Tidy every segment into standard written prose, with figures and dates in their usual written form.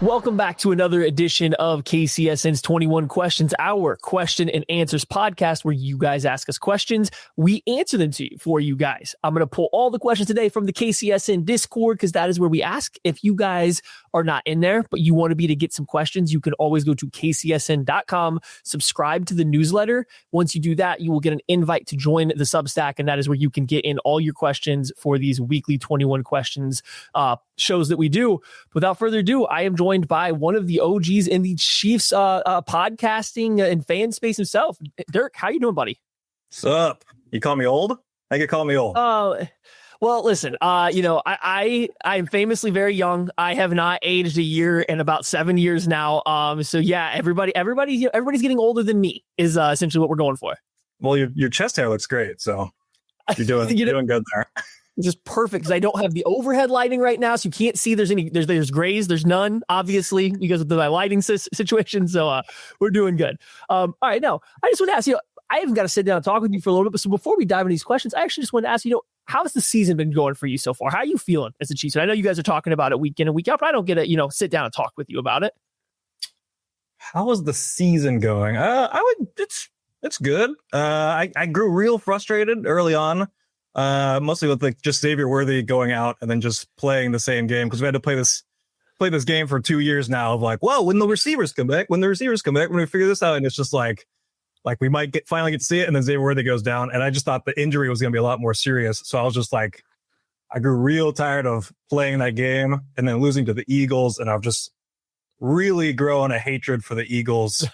Welcome back to another edition of KCSN's 21 Questions, our question and answers podcast where you guys ask us questions. We answer them for you guys. I'm going to pull all the questions today from the KCSN Discord because that is where we ask. If you guys are not in there, but you want to be to get some questions, you can always go to kcsn.com, subscribe to the newsletter. Once you do that, you will get an invite to join the Substack, and that is where you can get in all your questions for these weekly 21 Questions shows that we do. Without further ado, I am joined by one of the OGs in the Chiefs podcasting and fan space himself. Dirk, how you doing, buddy? What's up? You call me old? I can call me old. Well, listen, I'm famously very young. I have not aged a year in about 7 years now. So yeah, everybody's getting older than me is essentially what we're going for. Well, your chest hair looks great, so you're doing doing good there. Just perfect because I don't have the overhead lighting right now, so you can't see there's grays, there's none, obviously, because of my lighting situation. So we're doing good. All right, now I just want to ask you. I haven't got to sit down and talk with you for a little bit, but so before we dive into these questions, I actually just want to ask you, how's the season been going for you so far? How are you feeling as a Chiefs? And I know you guys are talking about it week in and week out, but I don't get to sit down and talk with you about it. How is the season going? It's good. I grew real frustrated early on. Mostly with just Xavier Worthy going out and then just playing the same game because we had to play this game for 2 years now of whoa, when the receivers come back, when we figure this out, and it's just like we might finally get to see it, and then Xavier Worthy goes down, and I just thought the injury was going to be a lot more serious, so I was just I grew real tired of playing that game and then losing to the Eagles, and I've just really grown a hatred for the Eagles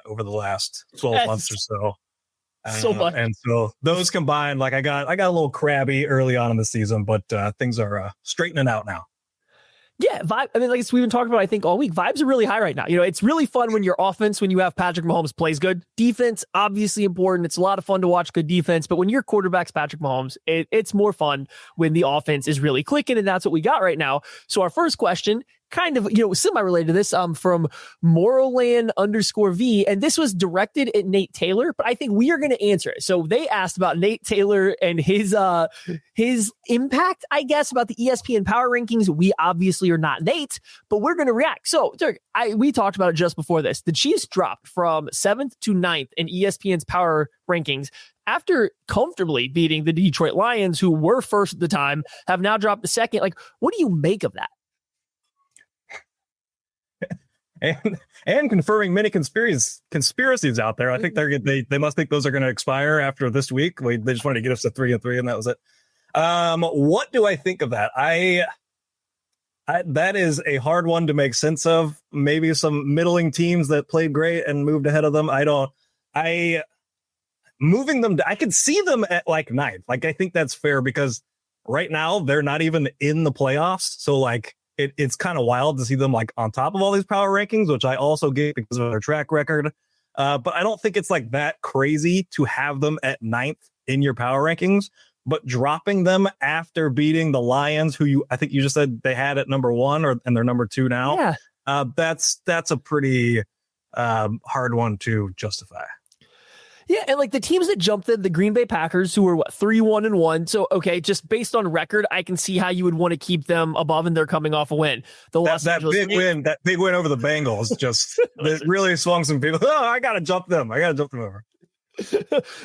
over the last 12 months or so. So much. And so those combined, I got a little crabby early on in the season, but things are straightening out now. Yeah, vibe. I mean, we've been talking about, I think, all week. Vibes are really high right now. It's really fun when your offense, when you have Patrick Mahomes plays good. Defense, obviously important. It's a lot of fun to watch good defense. But when your quarterback's Patrick Mahomes, it's more fun when the offense is really clicking. And that's what we got right now. So our first question, kind of, semi-related to this, from Morrowland_V, and this was directed at Nate Taylor, but I think we are going to answer it. So they asked about Nate Taylor and his impact, I guess, about the ESPN power rankings. We obviously are not Nate, but we're going to react. So Dirk, we talked about it just before this. The Chiefs dropped from 7th to 9th in ESPN's power rankings after comfortably beating the Detroit Lions, who were first at the time, have now dropped to second. What do you make of that? And confirming many conspiracies out there. I think they must think those are going to expire after this week. They just wanted to get us to 3-3, and that was it. What do I think of that? I that is a hard one to make sense of. Maybe some middling teams that played great and moved ahead of them. Moving them. I could see them at 9th. I think that's fair because right now they're not even in the playoffs. So it's kind of wild to see them on top of all these power rankings, which I also get because of their track record. But I don't think it's that crazy to have them at 9th in your power rankings, but dropping them after beating the Lions, who I think you just said they had at number 1 and they're number 2 now. Yeah. That's a pretty hard one to justify. Yeah, and the teams that jumped in, the Green Bay Packers, who were 3-1-1. So, okay, just based on record, I can see how you would want to keep them above, and they're coming off a win. That big win over the Bengals just it really swung some people. Oh, I got to jump them over.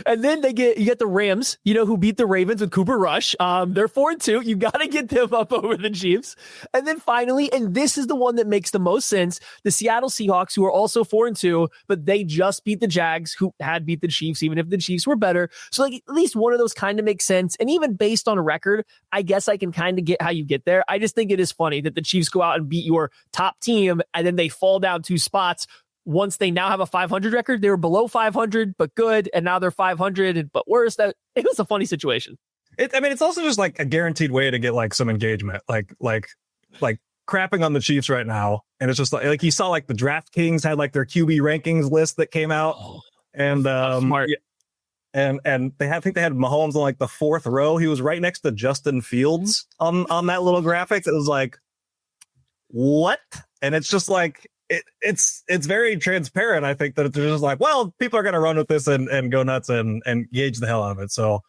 And then you get the Rams, who beat the Ravens with Cooper Rush. They're 4-2. You got to get them up over the Chiefs. And then finally, and this is the one that makes the most sense, the Seattle Seahawks, who are also 4-2, but they just beat the Jags, who had beat the Chiefs, even if the Chiefs were better. So at least one of those kind of makes sense. And even based on a record, I guess I can kind of get how you get there. I just think it is funny that the Chiefs go out and beat your top team, and then they fall down 2 spots. Once they now have a 500 record, they were below 500, but good. And now they're 500, but worse. It was a funny situation. It's also just a guaranteed way to get some engagement, like crapping on the Chiefs right now. And it's just you saw the DraftKings had their QB rankings list that came out. And smart. And I think they had Mahomes on the 4th row. He was right next to Justin Fields on that little graphic. It was what? And it's just it's very transparent. I think that they're just well, people are going to run with this and go nuts and gauge the hell out of it. So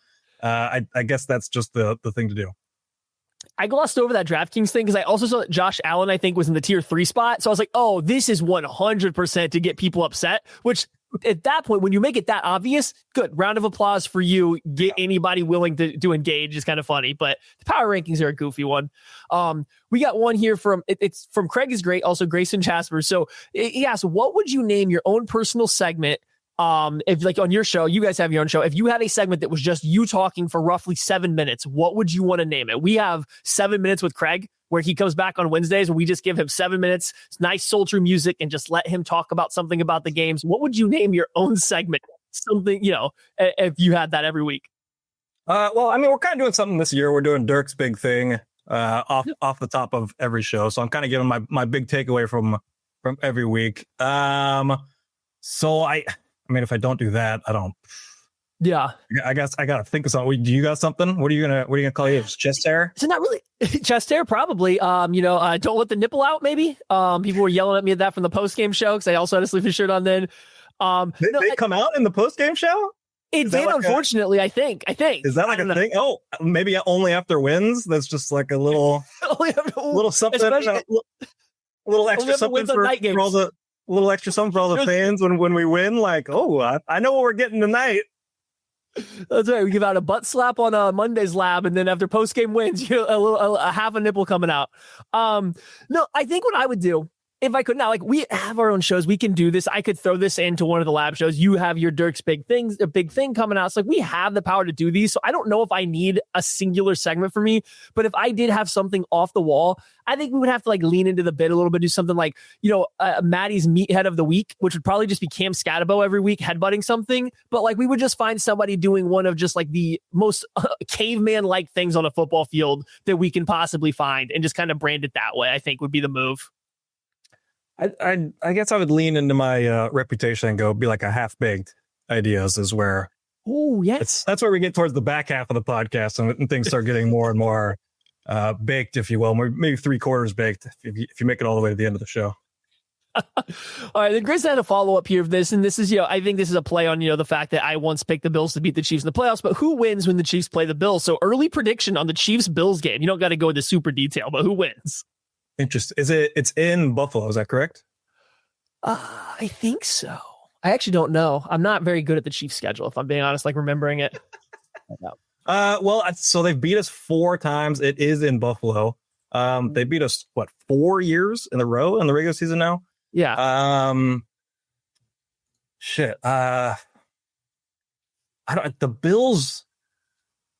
I guess that's just the thing to do. I glossed over that DraftKings thing because I also saw that Josh Allen, I think, was in the tier 3 spot. So I was like, oh, this is 100% to get people upset, which at that point, when you make it that obvious, good. Round of applause for you. Get anybody willing to engage is kind of funny, but the power rankings are a goofy one. We got one here it's from Craig is great. Also Grayson Jasper. So he asked, what would you name your own personal segment? If like on your show, you guys have your own show. If you had a segment that was just you talking for roughly 7 minutes, what would you want to name it? We have 7 minutes with Craig, where he comes back on Wednesdays, where we just give him 7 minutes, nice sultry music, and just let him talk about something about the games. What would you name your own segment? Something, if you had that every week. Well, I mean, we're kind of doing something this year. We're doing Dirk's big thing off the top of every show. So I'm kind of giving my big takeaway from every week. So I mean, if I don't do that, I don't. Yeah, I guess I gotta think of something. Do you got something? What are you gonna call you? Chest hair? So not really chest hair, probably. Don't let the nipple out. Maybe. People were yelling at me at that from the post game show because I also had a sleeping shirt on then. They come out in the post game show. It did, like unfortunately. I think. Is that like a thing? Oh, maybe only after wins. That's just like a little something. A little extra something for all the. A little extra something for all the fans when we win. Like, oh, I know what we're getting tonight. That's right. We give out a butt slap on Monday's lab, and then after post game wins, a half a nipple coming out. No, I think what I would do if I could now, like we have our own shows, we can do this. I could throw this into one of the lab shows. You have your Dirk's big thing coming out. It's like we have the power to do these. So I don't know if I need a singular segment for me, but if I did have something off the wall, I think we would have to like lean into the bit a little bit, do something like, Maddie's meathead of the week, which would probably just be Cam Scatabo every week headbutting something. But like we would just find somebody doing one of just like the most caveman-like things on a football field that we can possibly find and just kind of brand it that way, I think would be the move. I guess I would lean into my reputation and go be like a half-baked ideas is where. Oh, yes. That's where we get towards the back half of the podcast and things start getting more and more baked, if you will, maybe 3/4 baked if you make it all the way to the end of the show. All right, then Grizz had a follow-up here of this, and this is, I think this is a play on, the fact that I once picked the Bills to beat the Chiefs in the playoffs, but who wins when the Chiefs play the Bills? So early prediction on the Chiefs-Bills game. You don't got to go into super detail, but who wins? Interesting. It's in Buffalo, is that correct? I think so. I actually don't know. I'm not very good at the Chiefs schedule, if I'm being honest, like remembering it. So they've beat us 4 times. It is in Buffalo. They beat us 4 years in a row in the regular season now? Yeah. The Bills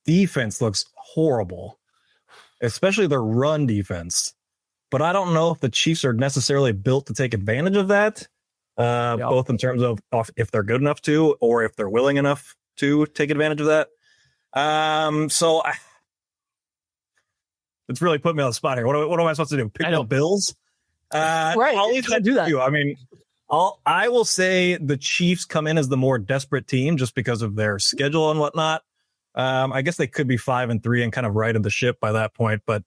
defense looks horrible, especially their run defense. But I don't know if the Chiefs are necessarily built to take advantage of that, both in terms of if they're good enough to, or if they're willing enough to take advantage of that. It's really put me on the spot here. What am I supposed to do? Pick the Bills? Right. I'll leave that do that. To you. I mean, I will say the Chiefs come in as the more desperate team just because of their schedule and whatnot. I guess they could be 5-3 and kind of right of the ship by that point, but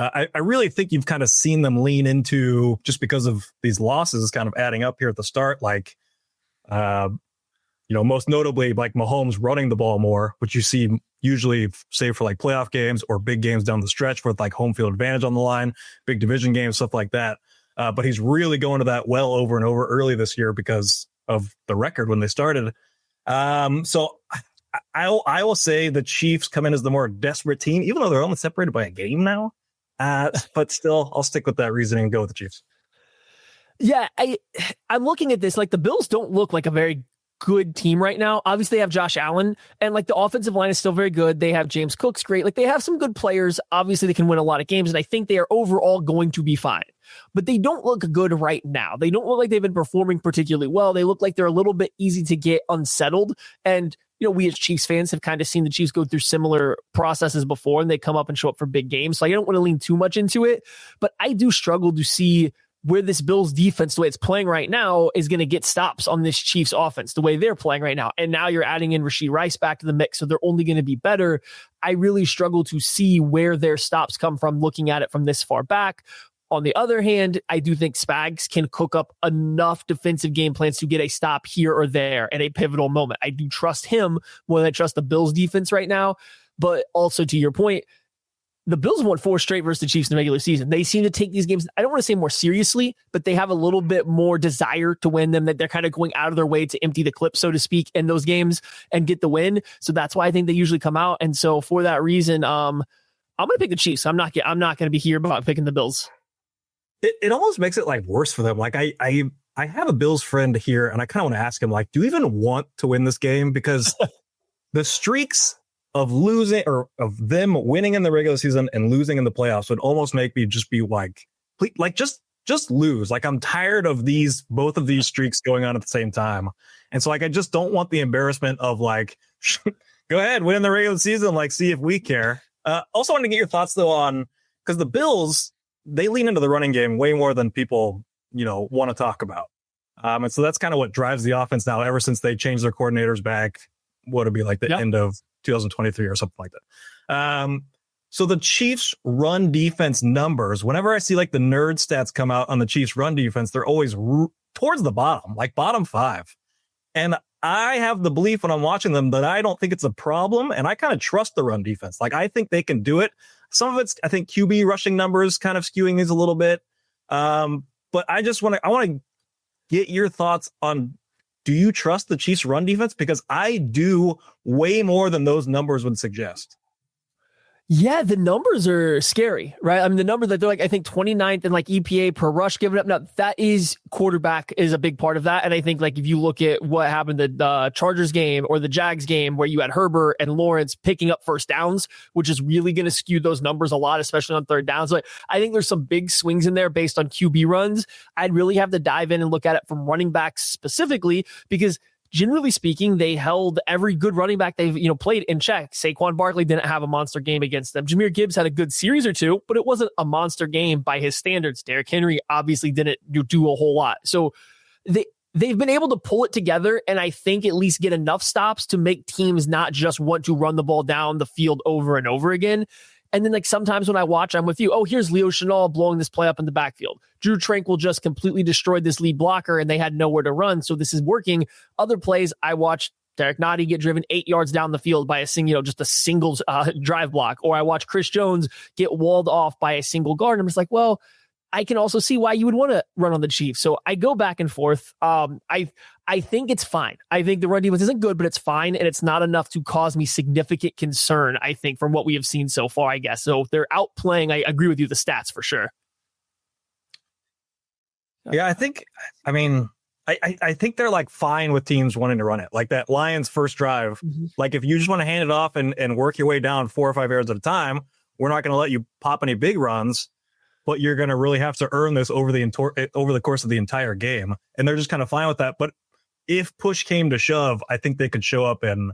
I really think you've kind of seen them lean into, just because of these losses kind of adding up here at the start, like, most notably like Mahomes running the ball more, which you see usually save for like playoff games or big games down the stretch with like home field advantage on the line, big division games, stuff like that. But he's really going to that well over and over early this year because of the record when they started. So I will say the Chiefs come in as the more desperate team, even though they're only separated by a game now. But still, I'll stick with that reasoning and go with the Chiefs. Yeah, I'm looking at this. Like the Bills don't look like a very good team right now. Obviously, they have Josh Allen, and like the offensive line is still very good. They have James Cook's great. Like they have some good players. Obviously, they can win a lot of games, and I think they are overall going to be fine. But they don't look good right now. They don't look like they've been performing particularly well. They look like they're a little bit easy to get unsettled. And we as Chiefs fans have kind of seen the Chiefs go through similar processes before, and they come up and show up for big games. So I don't want to lean too much into it, but I do struggle to see where this Bills defense, the way it's playing right now, is going to get stops on this Chiefs offense, the way they're playing right now. And now you're adding in Rashee Rice back to the mix, so they're only going to be better. I really struggle to see where their stops come from looking at it from this far back. On the other hand, I do think Spags can cook up enough defensive game plans to get a stop here or there at a pivotal moment. I do trust him more than I trust the Bills defense right now. But also to your point, the Bills won 4 straight versus the Chiefs in the regular season. They seem to take these games, I don't want to say more seriously, but they have a little bit more desire to win them, that they're kind of going out of their way to empty the clip, so to speak, in those games and get the win. So that's why I think they usually come out. And so for that reason, I'm going to pick the Chiefs. I'm not going to be here about picking the Bills. It almost makes it like worse for them. Like I have a Bills friend here, and I kind of want to ask him, like, do you even want to win this game? Because the streaks of losing, or of them winning in the regular season and losing in the playoffs, would almost make me just be like just lose. Like, I'm tired of both of these streaks going on at the same time. And so, like, I just don't want the embarrassment of, like, go ahead, win in the regular season, like, see if we care. Also wanted to get your thoughts though on, because the Bills, they lean into the running game way more than people, want to talk about. And so that's kind of what drives the offense now, ever since they changed their coordinators back, what would be like the end of 2023 or something like that. So the Chiefs run defense numbers, whenever I see like the nerd stats come out on the Chiefs run defense, they're always towards the bottom, like bottom 5. And I have the belief when I'm watching them that I don't think it's a problem. And I kind of trust the run defense. Like, I think they can do it. Some of it's, I think, QB rushing numbers kind of skewing these a little bit. But I want to get your thoughts on, do you trust the Chiefs run defense? Because I do, way more than those numbers would suggest. Yeah, the numbers are scary, right? I mean, the number that they're like, I think 29th in like EPA per rush given up. Now, that is, quarterback is a big part of that. And I think, like, if you look at what happened in the Chargers game or the Jags game, where you had Herbert and Lawrence picking up first downs, which is really going to skew those numbers a lot, especially on third downs. So I think there's some big swings in there based on QB runs. I'd really have to dive in and look at it from running backs specifically, because generally speaking, they held every good running back they've played in check. Saquon Barkley didn't have a monster game against them. Jahmyr Gibbs had a good series or two, but it wasn't a monster game by his standards. Derrick Henry obviously didn't do a whole lot. So they've been able to pull it together, and I think at least get enough stops to make teams not just want to run the ball down the field over and over again. And then, like, sometimes when I watch, I'm with you. Oh, here's Leo Chenal blowing this play up in the backfield. Drew Tranquil just completely destroyed this lead blocker, and they had nowhere to run. So this is working. Other plays, I watched Derek Nottie get driven 8 yards down the field by a single drive block. Or I watch Chris Jones get walled off by a single guard. And I'm just like, well, I can also see why you would want to run on the Chiefs. So I go back and forth. I think it's fine. I think the run defense isn't good, but it's fine. And it's not enough to cause me significant concern, I think, from what we have seen so far, I guess. So they're outplaying, I agree with you, the stats for sure. Yeah, I think they're like fine with teams wanting to run it. Like that Lions first drive, like if you just want to hand it off and work your way down 4 or 5 yards at a time, we're not going to let you pop any big runs, but you're going to really have to earn this over the course of the entire game. And they're just kind of fine with that. But if push came to shove, I think they could show up and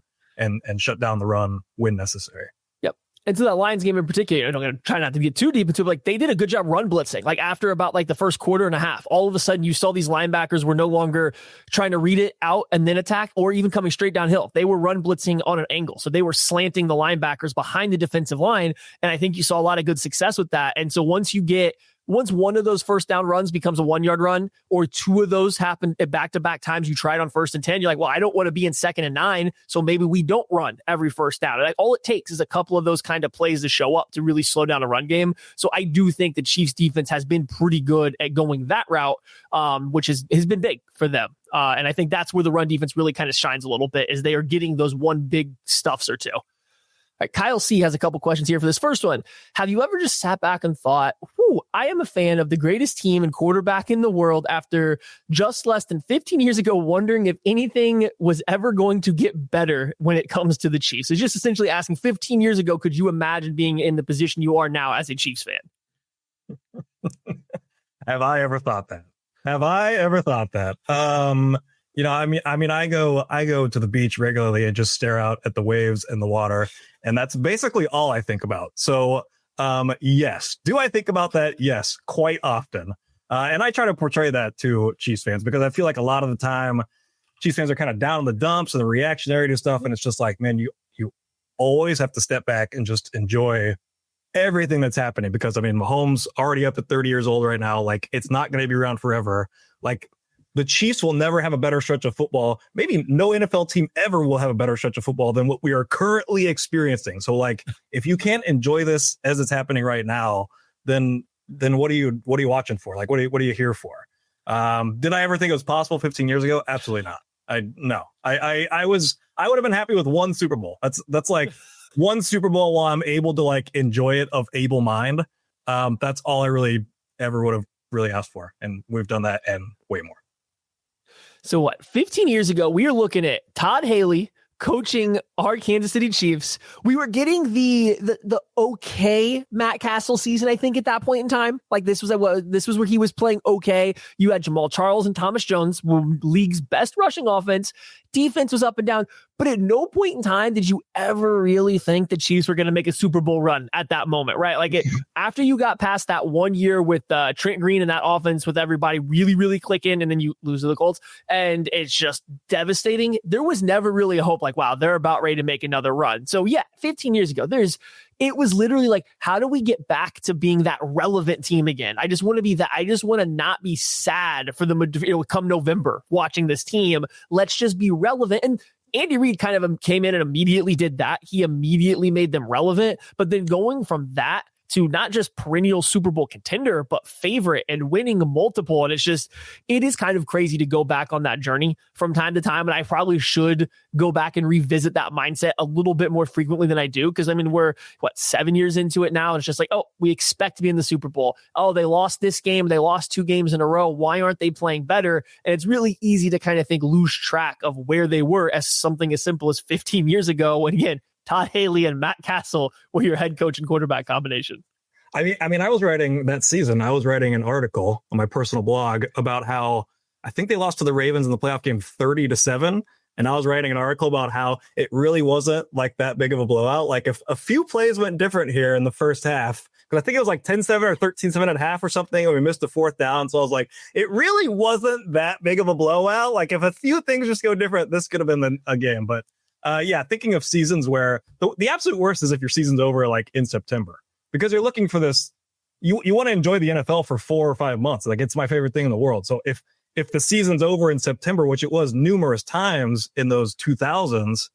shut down the run when necessary. Yep. And so that Lions game in particular, I'm going to try not to get too deep into it, but like, they did a good job run blitzing. Like, after about like the first quarter and a half, all of a sudden you saw these linebackers were no longer trying to read it out and then attack, or even coming straight downhill. They were run blitzing on an angle. So they were slanting the linebackers behind the defensive line. And I think you saw a lot of good success with that. And so once one of those first down runs becomes a 1 yard run, or two of those happen at back-to-back times you tried on 1st and 10, you're like, well, I don't want to be in 2nd and 9, so maybe we don't run every first down. Like, all it takes is a couple of those kind of plays to show up to really slow down a run game. So I do think the Chiefs defense has been pretty good at going that route, which has been big for them. And I think that's where the run defense really kind of shines a little bit, is they are getting those one big stuffs or two. All right, Kyle C has a couple questions here for this first one. Have you ever just sat back and thought, I am a fan of the greatest team and quarterback in the world after just less than 15 years ago, wondering if anything was ever going to get better when it comes to the Chiefs? It's just essentially asking, 15 years ago, could you imagine being in the position you are now as a Chiefs fan? Have I ever thought that? I go to the beach regularly and just stare out at the waves and the water, and that's basically all I think about. So, yes. Do I think about that? Yes, quite often. And I try to portray that to Chiefs fans, because I feel like a lot of the time Chiefs fans are kind of down in the dumps and the reactionary to stuff. And it's just like, man, you always have to step back and just enjoy everything that's happening, because Mahomes already up at 30 years old right now. Like, it's not going to be around forever. Like, the Chiefs will never have a better stretch of football. Maybe no NFL team ever will have a better stretch of football than what we are currently experiencing. So like, if you can't enjoy this as it's happening right now, then what are you watching for? Like, what are you here for? Did I ever think it was possible 15 years ago? Absolutely not. I would have been happy with one Super Bowl. That's like one Super Bowl while I'm able to like enjoy it of able mind. That's all I really ever would have really asked for. And we've done that and way more. So what, 15 years ago, we were looking at Todd Haley coaching our Kansas City Chiefs. We were getting the okay Matt Castle season, I think, at that point in time. Like this was where he was playing okay. You had Jamal Charles and Thomas Jones, league's best rushing offense. Defense was up and down, but at no point in time did you ever really think the Chiefs were going to make a Super Bowl run at that moment, right? Like after you got past that 1 year with Trent Green and that offense with everybody really, really clicking, and then you lose to the Colts, and it's just devastating. There was never really a hope like, wow, they're about ready to make another run. So yeah, 15 years ago, it was literally like, how do we get back to being that relevant team again? I just want to be that. I just want to not be sad for the, come November watching this team. Let's just be relevant. And Andy Reid kind of came in and immediately did that. He immediately made them relevant. But then going from that to not just perennial Super Bowl contender, but favorite and winning multiple. And it is kind of crazy to go back on that journey from time to time. And I probably should go back and revisit that mindset a little bit more frequently than I do. Cause I mean, we're 7 years into it now. And it's just like, oh, we expect to be in the Super Bowl. Oh, they lost this game. They lost 2 games in a row. Why aren't they playing better? And it's really easy to kind of lose track of where they were as something as simple as 15 years ago. When again, Todd Haley and Matt Castle were your head coach and quarterback combination. I mean, I was writing that season. I was writing an article on my personal blog about how I think they lost to the Ravens in the playoff game 30-7. And I was writing an article about how it really wasn't like that big of a blowout. Like if a few plays went different here in the first half, because I think it was like 10-7 or 13-7 at half or something, and we missed the 4th down. So I was like, it really wasn't that big of a blowout. Like if a few things just go different, this could have been a game. But yeah, thinking of seasons where the absolute worst is if your season's over like in September, because you're looking for this. You want to enjoy the NFL for 4 or 5 months. Like it's my favorite thing in the world. So if the season's over in September, which it was numerous times in those 2000s,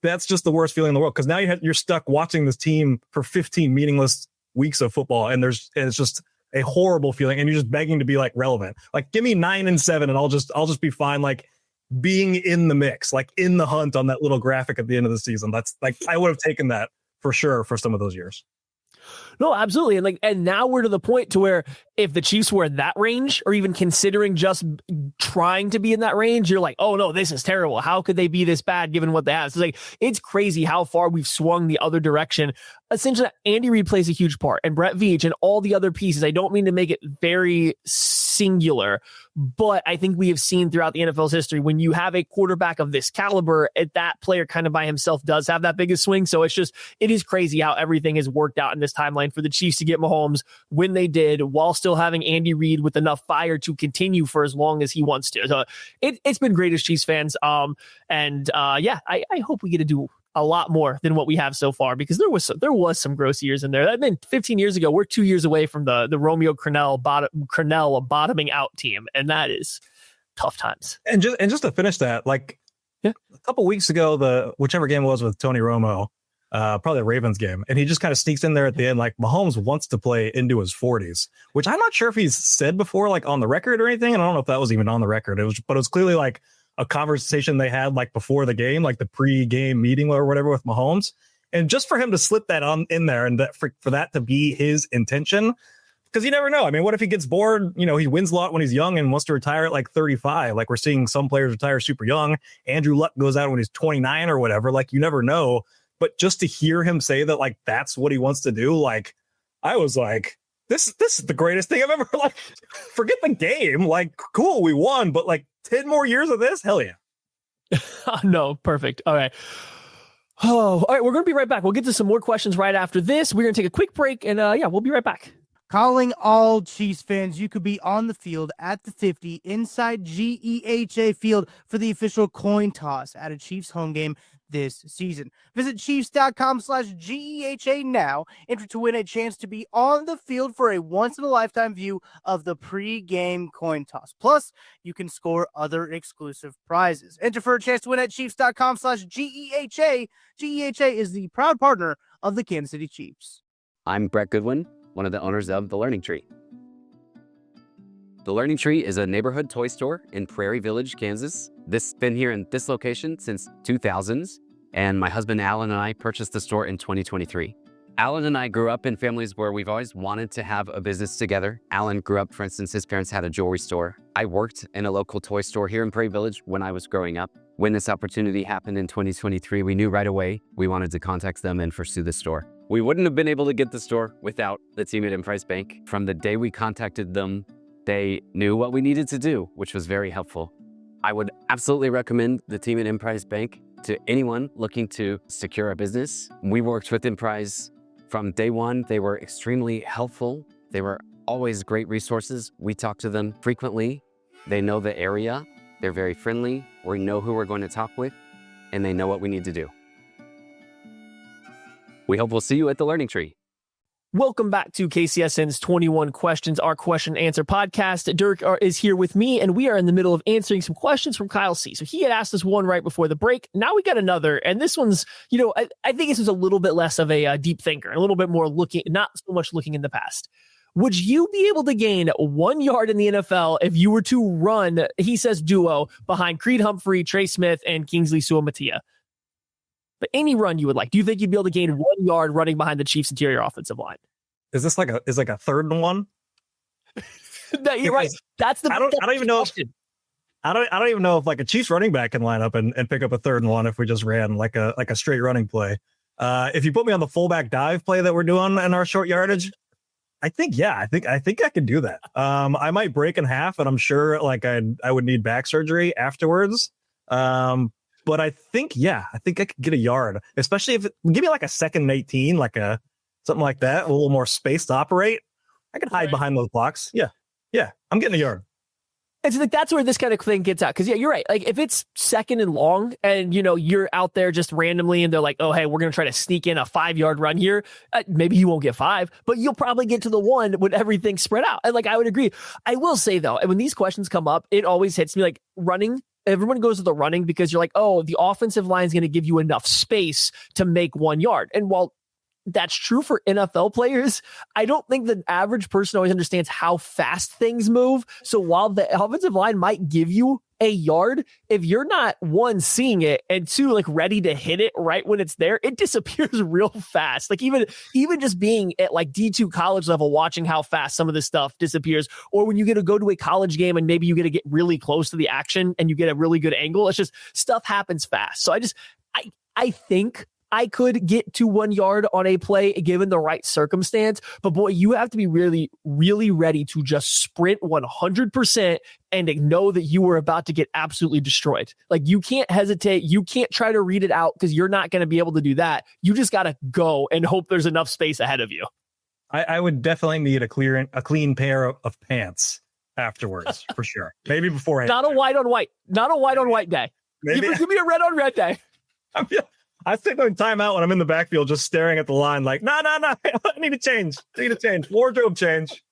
that's just the worst feeling in the world. Because now you're stuck watching this team for 15 meaningless weeks of football, and it's just a horrible feeling, and you're just begging to be like relevant. Like give me 9-7, and I'll just be fine. Like being in the mix, like in the hunt on that little graphic at the end of the season. That's like I would have taken that for sure for some of those years. No, absolutely. And now we're to the point to where if the Chiefs were in that range or even considering just trying to be in that range, you're like, oh no, this is terrible. How could they be this bad given what they have? So it's crazy how far we've swung the other direction. Essentially, Andy Reid plays a huge part, and Brett Veach and all the other pieces. I don't mean to make it very singular, but I think we have seen throughout the NFL's history, when you have a quarterback of this caliber, that player kind of by himself does have that biggest swing. So it is crazy how everything has worked out in this timeline for the Chiefs to get Mahomes when they did, while still having Andy Reid with enough fire to continue for as long as he wants to. So it's been great as Chiefs fans. I hope we get to do a lot more than what we have so far, because there was some gross years in there. I mean, 15 years ago, we're 2 years away from the Romeo Crennel bottoming out team, and that is tough times. And just to finish that, like a couple weeks ago, whichever game it was with Tony Romo, probably the Ravens game, and he just kind of sneaks in there at the end. Like Mahomes wants to play into his 40s, which I'm not sure if he's said before, like on the record or anything. And I don't know if that was even on the record. But it was clearly like a conversation they had like before the game, like the pre-game meeting or whatever with Mahomes. And just for him to slip that on in there, and that for that to be his intention, because you never know. I mean, what if he gets bored? You know, he wins a lot when he's young and wants to retire at like 35. Like we're seeing some players retire super young. Andrew Luck goes out when he's 29 or whatever. Like you never know. But just to hear him say that, like, that's what he wants to do. Like, I was like, this is the greatest thing I've ever, like, forget the game. Like, cool, we won, but like 10 more years of this? Hell yeah. No, perfect. All right. Oh, all right. We're going to be right back. We'll get to some more questions right after this. We're going to take a quick break, and we'll be right back. Calling all Chiefs fans, you could be on the field at the 50 inside GEHA Field for the official coin toss at a Chiefs home game this season. Visit Chiefs.com/GEHA now. Enter to win a chance to be on the field for a once-in-a-lifetime view of the pre-game coin toss. Plus, you can score other exclusive prizes. Enter for a chance to win at Chiefs.com/GEHA. GEHA is the proud partner of the Kansas City Chiefs. I'm Brett Goodwin, one of the owners of The Learning Tree. The Learning Tree is a neighborhood toy store in Prairie Village, Kansas. This has been here in this location since 2000s, and my husband Alan and I purchased the store in 2023. Alan and I grew up in families where we've always wanted to have a business together. Alan grew up, for instance, his parents had a jewelry store. I worked in a local toy store here in Prairie Village when I was growing up. When this opportunity happened in 2023, we knew right away we wanted to contact them and pursue the store. We wouldn't have been able to get the store without the team at Emprise Bank. From the day we contacted them, they knew what we needed to do, which was very helpful. I would absolutely recommend the team at Emprise Bank to anyone looking to secure a business. We worked with Emprise from day one. They were extremely helpful. They were always great resources. We talk to them frequently. They know the area. They're very friendly. We know who we're going to talk with, and they know what we need to do. We hope we'll see you at the Learning Tree. Welcome back to KCSN's 21 Questions, our question and answer podcast. Dirk is here with me, and we are in the middle of answering some questions from Kyle C. So he had asked us one right before the break. Now we got another, and this one's, I think this is a little bit less of a deep thinker, a little bit more looking, not so much looking in the past. Would you be able to gain 1 yard in the NFL if you were to run, he says duo, behind Creed Humphrey, Trey Smith, and Kingsley Suamataia? But any run you would like, do you think you'd be able to gain 1 yard running behind the Chiefs' interior offensive line? Is this like a third and one? No, you're right. That's the. I don't even know. I don't even know if like a Chiefs running back can line up and pick up a third and one if we just ran like a straight running play. If you put me on the fullback dive play that we're doing in our short yardage, I think I can do that. I might break in half, and I'm sure like I would need back surgery afterwards. But I think I could get a yard, especially if give me like a 2nd and 18, like something like that, a little more space to operate. I can hide behind those blocks. Yeah, I'm getting a yard. It's like that's where this kind of thing gets out. Because you're right. Like if it's 2nd and long, and you're out there just randomly, and they're like, "Oh, hey, we're gonna try to sneak in a 5-yard run here." Maybe you won't get 5, but you'll probably get to the 1 when everything's spread out. And like I would agree. I will say though, when these questions come up, it always hits me like running. Everyone goes to the running because you're like, oh, the offensive line is going to give you enough space to make 1 yard. And while that's true for NFL players, I don't think the average person always understands how fast things move. So while the offensive line might give you a yard, if you're not, 1, seeing it, and 2, like ready to hit it right when it's there, it disappears real fast. Like even just being at like D2 college level, watching how fast some of this stuff disappears, or when you get to go to a college game and maybe you get to get really close to the action and you get a really good angle, it's just stuff happens fast. So I think I could get to 1 yard on a play given the right circumstance, but boy, you have to be really, really ready to just sprint 100% and know that you were about to get absolutely destroyed. Like you can't hesitate. You can't try to read it out because you're not going to be able to do that. You just got to go and hope there's enough space ahead of you. I would definitely need a clean pair of pants afterwards for sure. Maybe beforehand. Not a white on white day. Maybe. Give me a red on red day. I sit in timeout when I'm in the backfield, just staring at the line like, no. I need to change. Wardrobe change.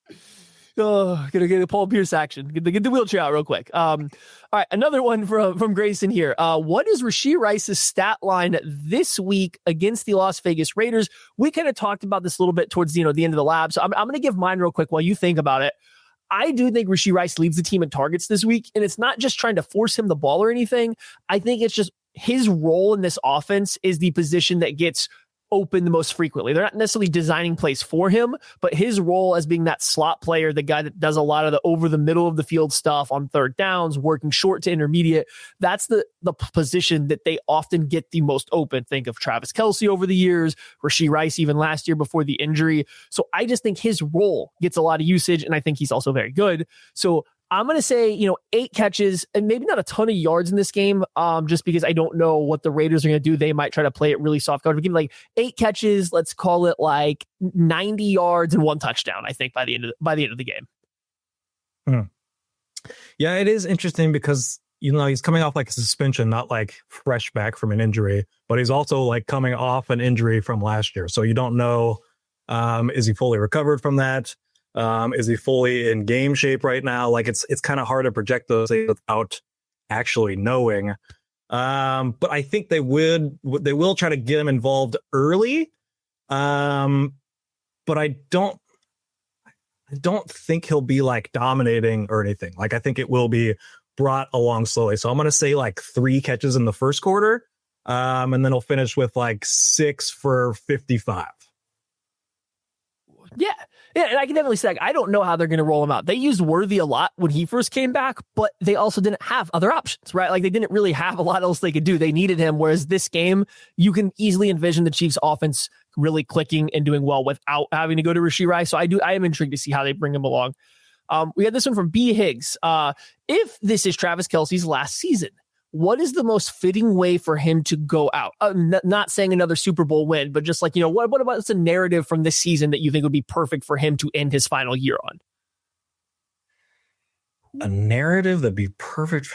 Oh, gonna get a Paul Pierce action. Get the wheelchair out real quick. All right, another one from Grayson here. What is Rashee Rice's stat line this week against the Las Vegas Raiders? We kind of talked about this a little bit towards the end of the lab, so I'm gonna give mine real quick while you think about it. I do think Rashee Rice leads the team in targets this week, and it's not just trying to force him the ball or anything. I think it's just his role in this offense is the position that gets open the most frequently. They're not necessarily designing plays for him, but his role as being that slot player, the guy that does a lot of the over the middle of the field stuff on third downs, working short to intermediate, that's the position that they often get the most open. Think of Travis Kelce over the years, Rashee Rice even last year before the injury. So I just think his role gets a lot of usage, and I think he's also very good. So I'm going to say, 8 catches and maybe not a ton of yards in this game, just because I don't know what the Raiders are going to do. They might try to play it really soft coverage. Give me like 8 catches. Let's call it like 90 yards and 1 touchdown, I think, by the end of the game. Yeah, it is interesting because he's coming off like a suspension, not like fresh back from an injury, but he's also like coming off an injury from last year. So you don't know, is he fully recovered from that? Is he fully in game shape right now? Like it's kind of hard to project those things without actually knowing. But I think they will try to get him involved early. But I don't think he'll be like dominating or anything. Like I think it will be brought along slowly. So I'm going to say like 3 catches in the first quarter. And then he'll finish with like 6 for 55. Yeah. Yeah, and I can definitely say, I don't know how they're going to roll him out. They used Worthy a lot when he first came back, but they also didn't have other options, right? Like they didn't really have a lot else they could do. They needed him, whereas this game, you can easily envision the Chiefs' offense really clicking and doing well without having to go to Rashee Rice. So I am intrigued to see how they bring him along. We had this one from B. Higgs. If this is Travis Kelce's last season, what is the most fitting way for him to go out? Not saying another Super Bowl win, but just like, what about the narrative from this season that you think would be perfect for him to end his final year on? A narrative that'd be perfect.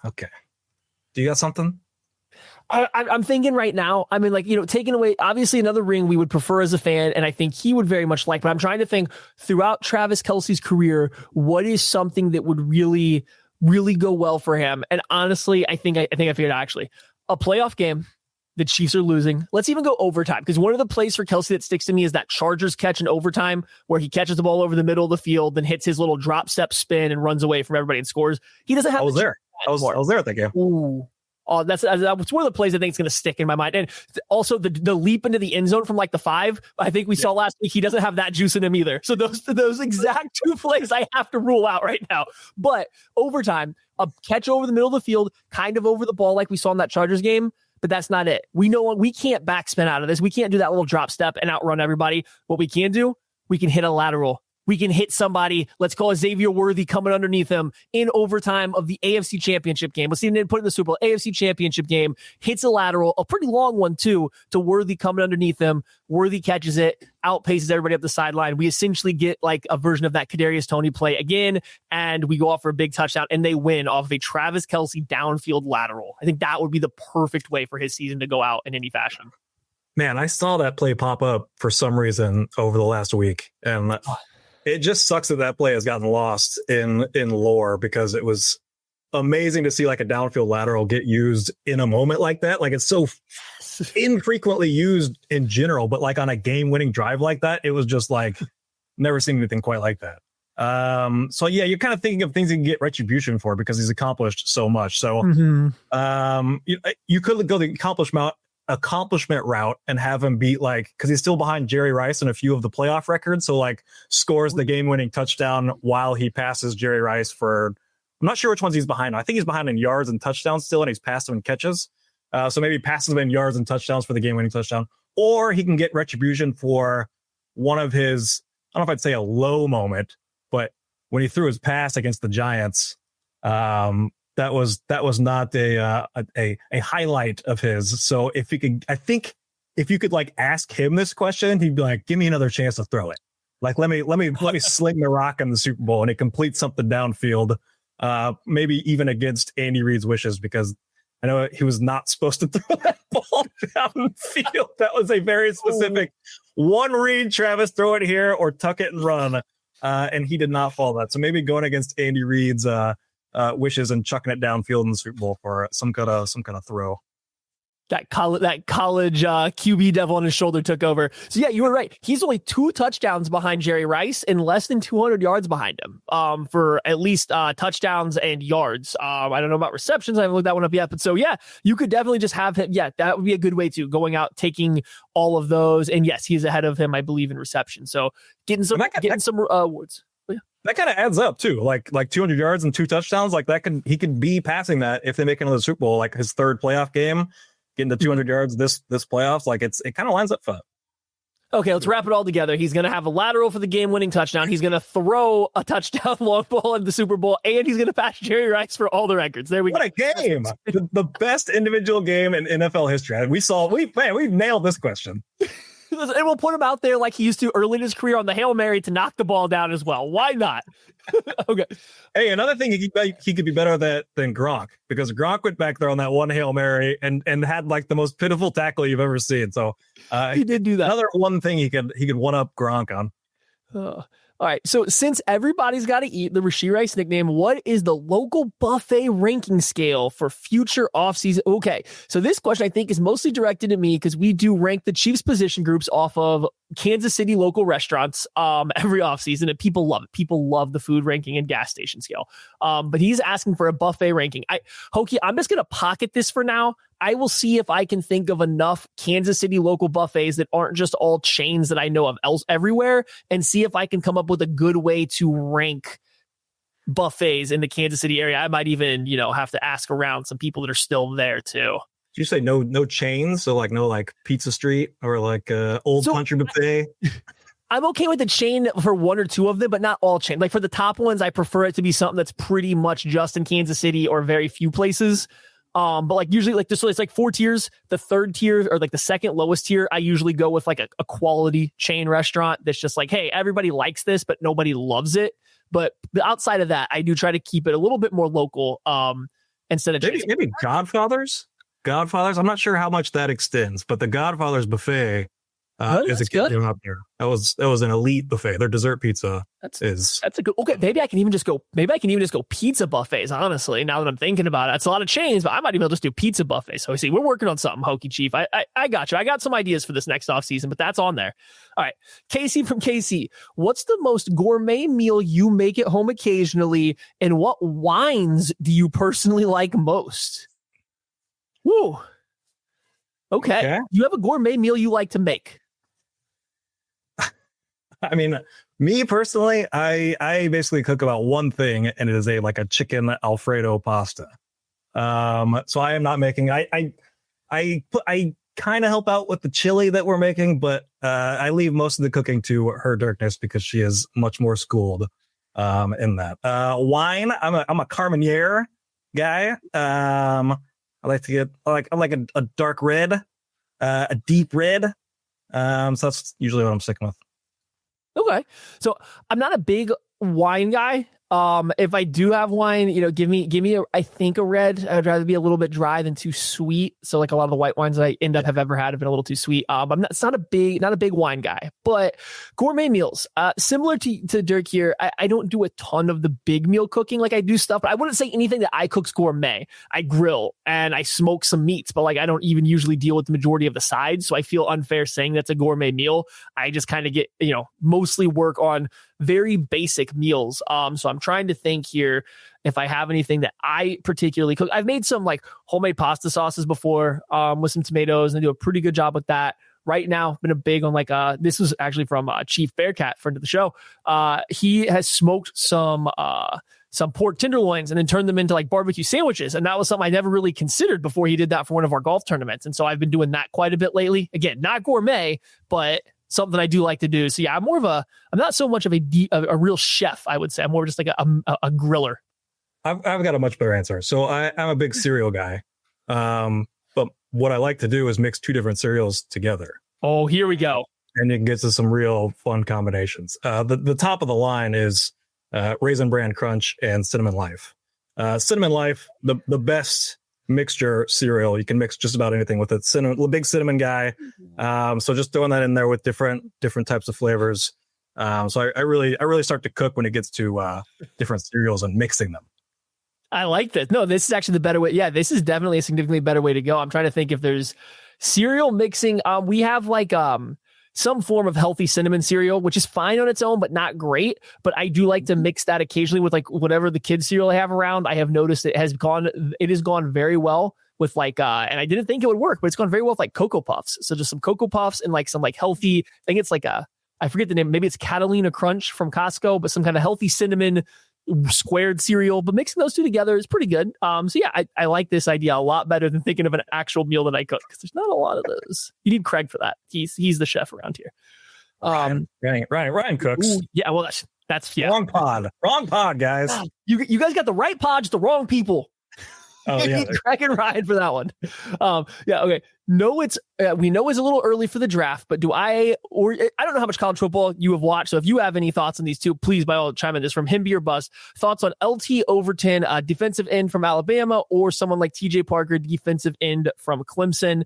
Okay. Do you got something? I'm thinking right now, I mean, like, taking away, obviously another ring we would prefer as a fan, and I think he would very much like, but I'm trying to think throughout Travis Kelce's career, what is something that would really go well for him? And honestly, I think I figured out actually a playoff game. The Chiefs are losing. Let's even go overtime, because one of the plays for Kelce that sticks to me is that Chargers catch in overtime where he catches the ball over the middle of the field, then hits his little drop step spin and runs away from everybody and scores. He doesn't have. I was there at that game. Ooh. Oh, that's one of the plays I think is going to stick in my mind. And also the leap into the end zone from like the 5, I think we saw last week, he doesn't have that juice in him either. So those exact 2 plays I have to rule out right now. But overtime, a catch over the middle of the field, kind of over the ball like we saw in that Chargers game, but that's not it. We know we can't backspin out of this. We can't do that little drop step and outrun everybody. What we can do, we can hit a lateral. We can hit somebody, let's call it Xavier Worthy coming underneath him in overtime of the AFC Championship game. Let's see him put in the Super Bowl, AFC Championship game, hits a lateral, a pretty long one too, to Worthy coming underneath him. Worthy catches it, outpaces everybody up the sideline. We essentially get like a version of that Kadarius Toney play again, and we go off for a big touchdown, and they win off of a Travis Kelce downfield lateral. I think that would be the perfect way for his season to go out in any fashion. Man, I saw that play pop up for some reason over the last week, and it just sucks that play has gotten lost in lore, because it was amazing to see like a downfield lateral get used in a moment like that. Like it's so infrequently used in general, but like on a game-winning drive like that, it was just like never seen anything quite like that. So yeah, you're kind of thinking of things you can get retribution for because he's accomplished so much. So you could go the accomplishment route and have him beat, like, because he's still behind Jerry Rice in a few of the playoff records, so like scores the game-winning touchdown while he passes Jerry Rice for, I'm not sure which ones he's behind. I think he's behind in yards and touchdowns still, and he's passed him in catches, so maybe passes him in yards and touchdowns for the game-winning touchdown, or he can get retribution for one of his, I don't know if I'd say a low moment, but when he threw his pass against the Giants, that was not a highlight of his. So if you could, I think if you could like ask him this question, he'd be like, "Give me another chance to throw it. Like let me sling the rock in the Super Bowl and it completes something downfield, maybe even against Andy Reid's wishes, because I know he was not supposed to throw that ball downfield. That was a very specific one read. Travis, throw it here or tuck it and run, and he did not follow that. So maybe going against Andy Reid's wishes and chucking it downfield in the Super Bowl for some kind of throw. That college QB devil on his shoulder took over. So yeah, you were right. He's only 2 touchdowns behind Jerry Rice and less than 200 yards behind him for at least touchdowns and yards. I don't know about receptions. I haven't looked that one up yet. But so yeah, you could definitely just have him. Yeah, that would be a good way to going out, taking all of those. And yes, he's ahead of him, I believe, in reception. So getting some awards. That kind of adds up too. Like 200 yards and 2 touchdowns. Like he could be passing that if they make another Super Bowl, like his 3rd playoff game, getting to 200 yards this playoffs. Like it kind of lines up fun. Okay, let's wrap it all together. He's going to have a lateral for the game-winning touchdown. He's going to throw a touchdown long ball in the Super Bowl, and he's going to pass Jerry Rice for all the records. There we go. What a game! the best individual game in NFL history. We nailed this question. And we'll put him out there like he used to early in his career on the Hail Mary to knock the ball down as well. Why not? Okay. Hey, another thing he could be better at than Gronk, because Gronk went back there on that one Hail Mary and had like the most pitiful tackle you've ever seen. So he did do that. Another one thing he could one up Gronk on. All right. So since everybody's got to eat, the Rashee Rice nickname, what is the local buffet ranking scale for future offseason? Okay. So this question I think is mostly directed at me because we do rank the Chiefs position groups off of Kansas City local restaurants every offseason, and people love it. People love the food ranking and gas station scale. But he's asking for a buffet ranking. Hokie, I'm just going to pocket this for now. I will see if I can think of enough Kansas City local buffets that aren't just all chains that I know of everywhere, and see if I can come up with a good way to rank buffets in the Kansas City area. I might even, have to ask around some people that are still there too. Did you say no chains? So like no like Pizza Street or like Old Country Buffet? I'm okay with the chain for one or two of them, but not all chain. Like for the top ones, I prefer it to be something that's pretty much just in Kansas City or very few places. But like usually like this, so it's like 4 tiers. The third tier or like the second lowest tier, I usually go with like a quality chain restaurant that's just like, hey, everybody likes this, but nobody loves it. But outside of that, I do try to keep it a little bit more local. Instead of maybe Godfather's. I'm not sure how much that extends, but the Godfather's buffet is a good up here. That was an elite buffet. Their dessert pizza that's a good. Okay, maybe I can even just go pizza buffets. Honestly, now that I'm thinking about it, it's a lot of chains, but I might even just do pizza buffets. So see, we're working on something, Hokie Chief. I got you. I got some ideas for this next offseason, but that's on there. All right, Casey from KC, what's the most gourmet meal you make at home occasionally, and what wines do you personally like most? Woo. Okay. You have a gourmet meal you like to make? I mean, me personally, I basically cook about one thing, and it is a chicken Alfredo pasta. So I am not making. I kind of help out with the chili that we're making, but I leave most of the cooking to her darkness because she is much more schooled in that. Wine, I'm a Carmenere guy. I like to get I like a dark red, a deep red. So that's usually what I'm sticking with. Okay. So I'm not a big wine guy. If I do have wine, give me I think a red. I would rather be a little bit dry than too sweet. So like a lot of the white wines that I have ever had have been a little too sweet. It's not a big wine guy, but gourmet meals, similar to Dirk here. I don't do a ton of the big meal cooking. Like I do stuff, but I wouldn't say anything that I cook's gourmet. I grill and I smoke some meats, but I don't even usually deal with the majority of the sides. So I feel unfair saying that's a gourmet meal. I just kind of get, mostly work on very basic meals. So I'm trying to think here if I have anything that I particularly cook. I've made some homemade pasta sauces before with some tomatoes, and I do a pretty good job with that. Right now, I've been a big on this was actually from Chief Bearcat, friend of the show. He has smoked some pork tenderloins and then turned them into barbecue sandwiches. And that was something I never really considered before he did that for one of our golf tournaments. And so I've been doing that quite a bit lately. Again, not gourmet, but something I do like to do. So yeah, I'm not so much of a real chef, I would say. I'm more just like a griller. I've got a much better answer. So I'm a big cereal guy. But what I like to do is mix 2 different cereals together. Oh, here we go. And you can get to some real fun combinations. The top of the line is Raisin Bran Crunch and Cinnamon Life. Cinnamon Life, the best mixture cereal. You can mix just about anything with it. Big cinnamon guy. So just throwing that in there with different types of flavors. So I really start to cook when it gets to different cereals and mixing them. I like this. No, this is actually the better way. Yeah, this is definitely a significantly better way to go. I'm trying to think if there's cereal mixing. We have some form of healthy cinnamon cereal, which is fine on its own, but not great. But I do like to mix that occasionally with whatever the kids cereal I have around. I have noticed it has gone very well with and I didn't think it would work, but it's gone very well with Cocoa Puffs. So just some Cocoa Puffs and some healthy, I think it's I forget the name. Maybe it's Catalina Crunch from Costco, but some kind of healthy cinnamon squared cereal, but mixing those two together is pretty good. So yeah, I like this idea a lot better than thinking of an actual meal that I cook, because there's not a lot of those. You need Craig for that. He's the chef around here. Ryan cooks. Ooh, yeah, well that's wrong pod, guys. You guys got the right pod, just the wrong people. Oh yeah, Crack and ride for that one. Yeah, okay. No, we know it's a little early for the draft, but I don't know how much college football you have watched. So if you have any thoughts on these two, please by all chime in. This from Himby or Bust. Thoughts on LT Overton, defensive end from Alabama, or someone like TJ Parker, defensive end from Clemson.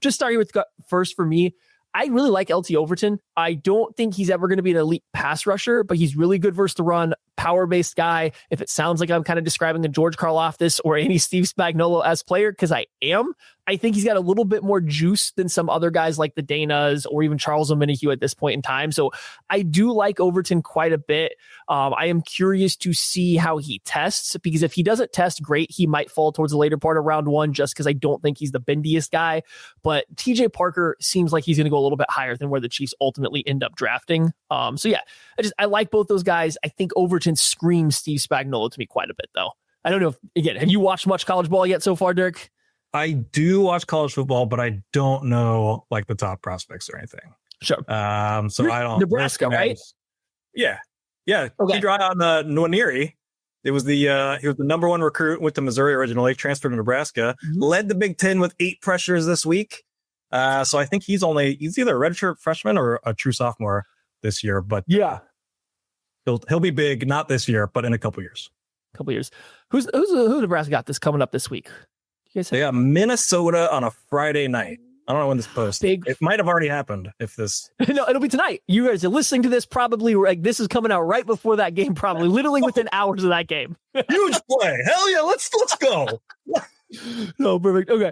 Just starting with first for me. I really like LT Overton. I don't think he's ever going to be an elite pass rusher, but he's really good versus the run, power-based guy. If it sounds like I'm kind of describing a George Karlaftis or any Steve Spagnuolo-esque player, because I am, I think he's got a little bit more juice than some other guys like the Danas or even Charles Omenihu at this point in time. So I do like Overton quite a bit. I am curious to see how he tests, because if he doesn't test great, he might fall towards the later part of round one, just because I don't think he's the bendiest guy. But TJ Parker seems like he's going to go a little bit higher than where the Chiefs ultimately end up drafting. So yeah, I like both those guys. I think Overton screams Steve Spagnuolo to me quite a bit, though. I don't know have you watched much college ball yet so far, Dirk? I do watch college football, but I don't know like the top prospects or anything. Sure. So I don't. Nebraska, right? Yeah. Okay. Keep your eye on Nwaneri. It was he was the number one recruit, went to Missouri originally, transferred to Nebraska, led the Big Ten with 8 pressures this week. So I think he's either a redshirt freshman or a true sophomore this year. But yeah, he'll be big, not this year, but in a couple years. Who Nebraska got this coming up this week? You guys they got Minnesota on a Friday night. I don't know when this posts. It might have already happened if this. No, it'll be tonight. You guys are listening to this probably like this is coming out right before that game, probably literally within hours of that game. Huge play. Hell yeah, let's go. No, perfect. Okay.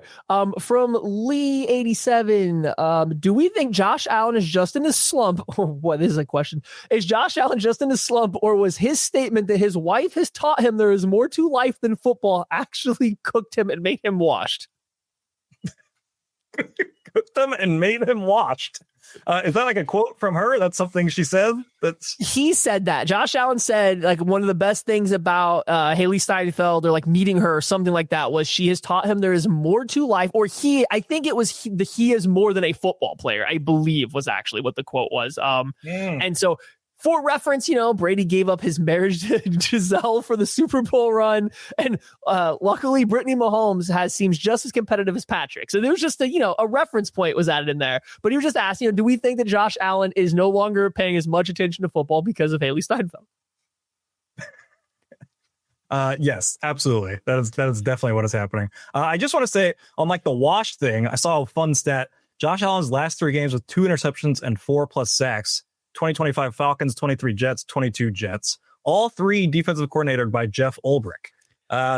From Lee 87, do we think Josh Allen is just in a slump? What is a question? Is Josh Allen just in a slump, or was his statement that his wife has taught him there is more to life than football actually cooked him and made him washed? Cooked them and made him watched. Is that like a quote from her? That's something she said? He said that. Josh Allen said like one of the best things about Haley Steinfeld or like meeting her or something like that was she has taught him there is more to life, or I think it was he is more than a football player, I believe was actually what the quote was. And so for reference, Brady gave up his marriage to Giselle for the Super Bowl run. And luckily, Brittany Mahomes seems just as competitive as Patrick. So there was just a reference point was added in there. But he was just asking, do we think that Josh Allen is no longer paying as much attention to football because of Haley Steinfeld? Yes, absolutely. That is definitely what is happening. I just want to say on like the wash thing, I saw a fun stat. Josh Allen's last 3 games with 2 interceptions and 4+ sacks. 2025 Falcons, 23 Jets, 22 Jets. All 3 defensive coordinated by Jeff Ulbrich.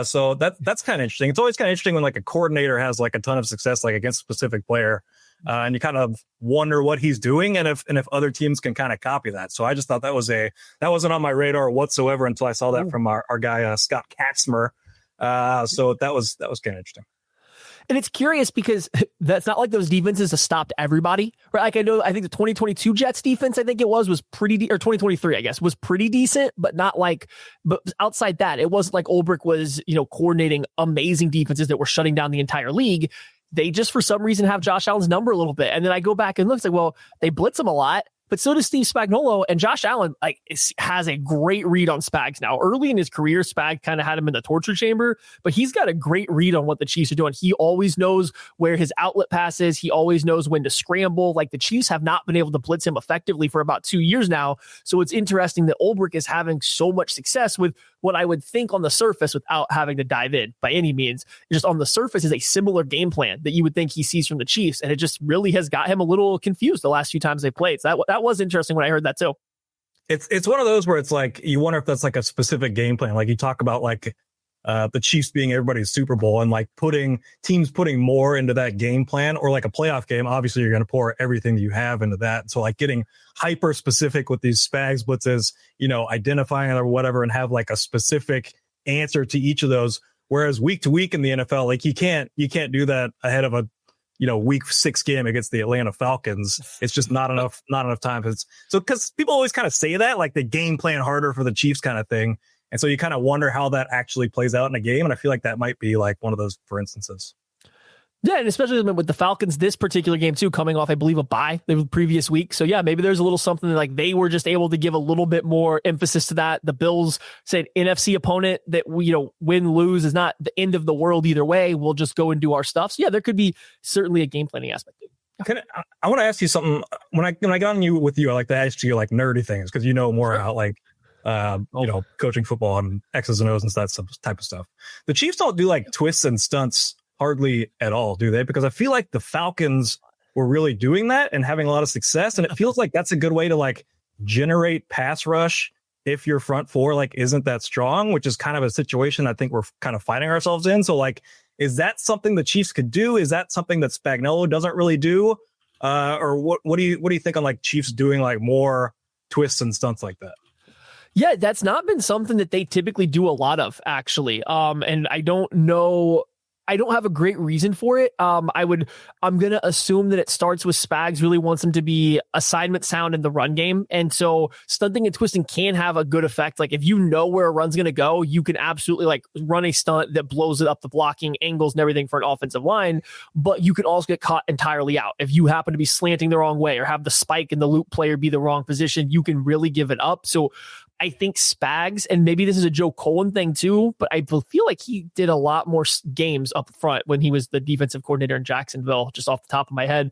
So that's kind of interesting. It's always kind of interesting when like a coordinator has like a ton of success like against a specific player, and you kind of wonder what he's doing and if other teams can kind of copy that. So I just thought that wasn't on my radar whatsoever until I saw that from our guy Scott Katzmer. So that was kind of interesting. And it's curious because that's not like those defenses have stopped everybody, right? Like I think the 2022 Jets defense, I think it was pretty, or 2023, I guess, was pretty decent, but but outside that, it wasn't like Ulbrich was, coordinating amazing defenses that were shutting down the entire league. They just, for some reason, have Josh Allen's number a little bit. And then I go back and look, it's like, well, they blitz him a lot. But so does Steve Spagnuolo, and Josh Allen has a great read on Spags now. Early in his career, Spag kind of had him in the torture chamber, but he's got a great read on what the Chiefs are doing. He always knows where his outlet pass is. He always knows when to scramble. Like the Chiefs have not been able to blitz him effectively for about 2 years now. So it's interesting that Ulbrich is having so much success with what I would think on the surface, without having to dive in by any means, just on the surface is a similar game plan that you would think he sees from the Chiefs. And it just really has got him a little confused the last few times they played. So that was interesting when I heard that too. It's one of those where it's like, you wonder if that's like a specific game plan. Like you talk about like the Chiefs being everybody's Super Bowl and like teams putting more into that game plan, or like a playoff game. Obviously you're going to pour everything that you have into that. So like getting hyper specific with these Spags blitzes, identifying or whatever, and have like a specific answer to each of those. Whereas week to week in the NFL, like you can't do that ahead of a, week 6 game against the Atlanta Falcons. It's just not enough time. Because people always kind of say that, like the game plan harder for the Chiefs kind of thing. And so you kind of wonder how that actually plays out in a game. And I feel like that might be like one of those, for instances. Yeah, and especially with the Falcons, this particular game too, coming off, I believe, a bye the previous week. So yeah, maybe there's a little something like they were just able to give a little bit more emphasis to that. The Bills said NFC opponent that we, win, lose is not the end of the world either way. We'll just go and do our stuff. So yeah, there could be certainly a game planning aspect. I want to ask you something. When I got on with you, I like to ask you like nerdy things because you know more about like coaching football and X's and O's and that type of stuff. The Chiefs don't do like twists and stunts hardly at all, do they? Because I feel like the Falcons were really doing that and having a lot of success. And it feels like that's a good way to like generate pass rush if your front four like isn't that strong, which is kind of a situation I think we're kind of finding ourselves in. So like, is that something the Chiefs could do? Is that something that Spagnuolo doesn't really do? Or what do you think on like Chiefs doing like more twists and stunts like that? Yeah, that's not been something that they typically do a lot of, actually. And I don't know. I don't have a great reason for it. I'm going to assume that it starts with Spags really wants them to be assignment sound in the run game. And so stunting and twisting can have a good effect. Like if you know where a run's going to go, you can absolutely like run a stunt that blows it up the blocking angles and everything for an offensive line, but you can also get caught entirely out. If you happen to be slanting the wrong way or have the spike and the loop player be the wrong position, you can really give it up. So I think Spags, and maybe this is a Joe Cullen thing too, but I feel like he did a lot more games up front when he was the defensive coordinator in Jacksonville, just off the top of my head.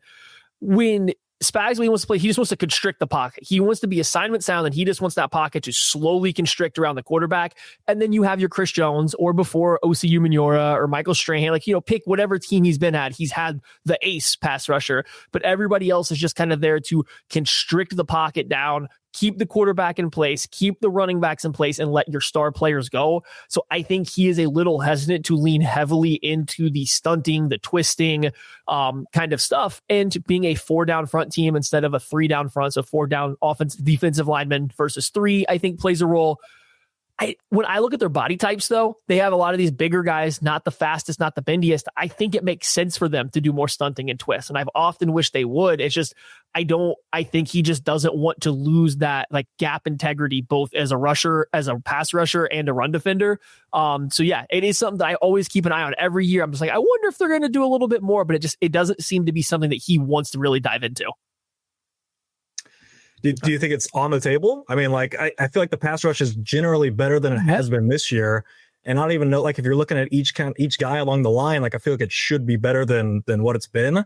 When Spags, when he wants to play, he just wants to constrict the pocket. He wants to be assignment sound, and he just wants that pocket to slowly constrict around the quarterback. And then you have your Chris Jones, or before OCU Minora or Michael Strahan, pick whatever team he's been at. He's had the ace pass rusher, but everybody else is just kind of there to constrict the pocket down, keep the quarterback in place, keep the running backs in place, and let your star players go. So I think he is a little hesitant to lean heavily into the stunting, the twisting kind of stuff, and being a 4-down front team instead of a 3-down front. So 4-down defensive linemen versus 3, I think plays a role. When I look at their body types, though, they have a lot of these bigger guys, not the fastest, not the bendiest. I think it makes sense for them to do more stunting and twists. And I've often wished they would. It's just, I think he just doesn't want to lose that like gap integrity, both as a rusher, as a pass rusher, and a run defender. So yeah, it is something that I always keep an eye on every year. I'm just like, I wonder if they're going to do a little bit more, but it doesn't seem to be something that he wants to really dive into. Do you think it's on the table? I mean, like, I feel like the pass rush is generally better than it has been this year. And I don't even know, like, if you're looking at each guy along the line, like, I feel like it should be better than what it's been.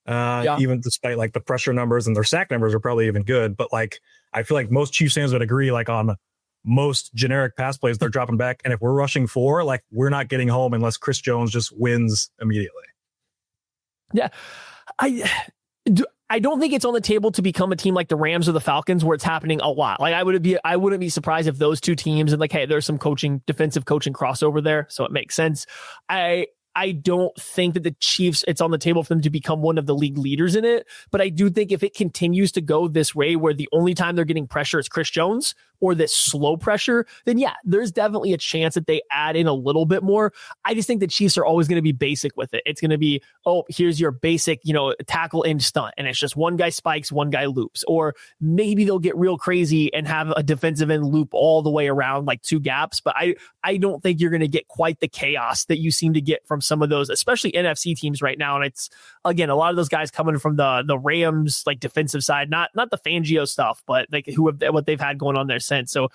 Even despite like the pressure numbers and their sack numbers are probably even good. But like, I feel like most Chiefs fans would agree, like on most generic pass plays, they're dropping back. And if we're rushing 4, like we're not getting home unless Chris Jones just wins immediately. Yeah. I don't think it's on the table to become a team like the Rams or the Falcons where it's happening a lot. Like I wouldn't be surprised if those two teams, and like, hey, there's some defensive coaching crossover there. So it makes sense. I don't think that the Chiefs, it's on the table for them to become one of the league leaders in it. But I do think if it continues to go this way, where the only time they're getting pressure is Chris Jones or this slow pressure, then yeah, there's definitely a chance that they add in a little bit more. I just think the Chiefs are always going to be basic with it. It's going to be, oh, here's your basic, tackle and stunt. And it's just one guy spikes, one guy loops. Or maybe they'll get real crazy and have a defensive end loop all the way around like 2 gaps. But I don't think you're going to get quite the chaos that you seem to get from some of those, especially NFC teams right now. And it's, again, a lot of those guys coming from the Rams, like defensive side, not the Fangio stuff, but like what they've had going on there since. So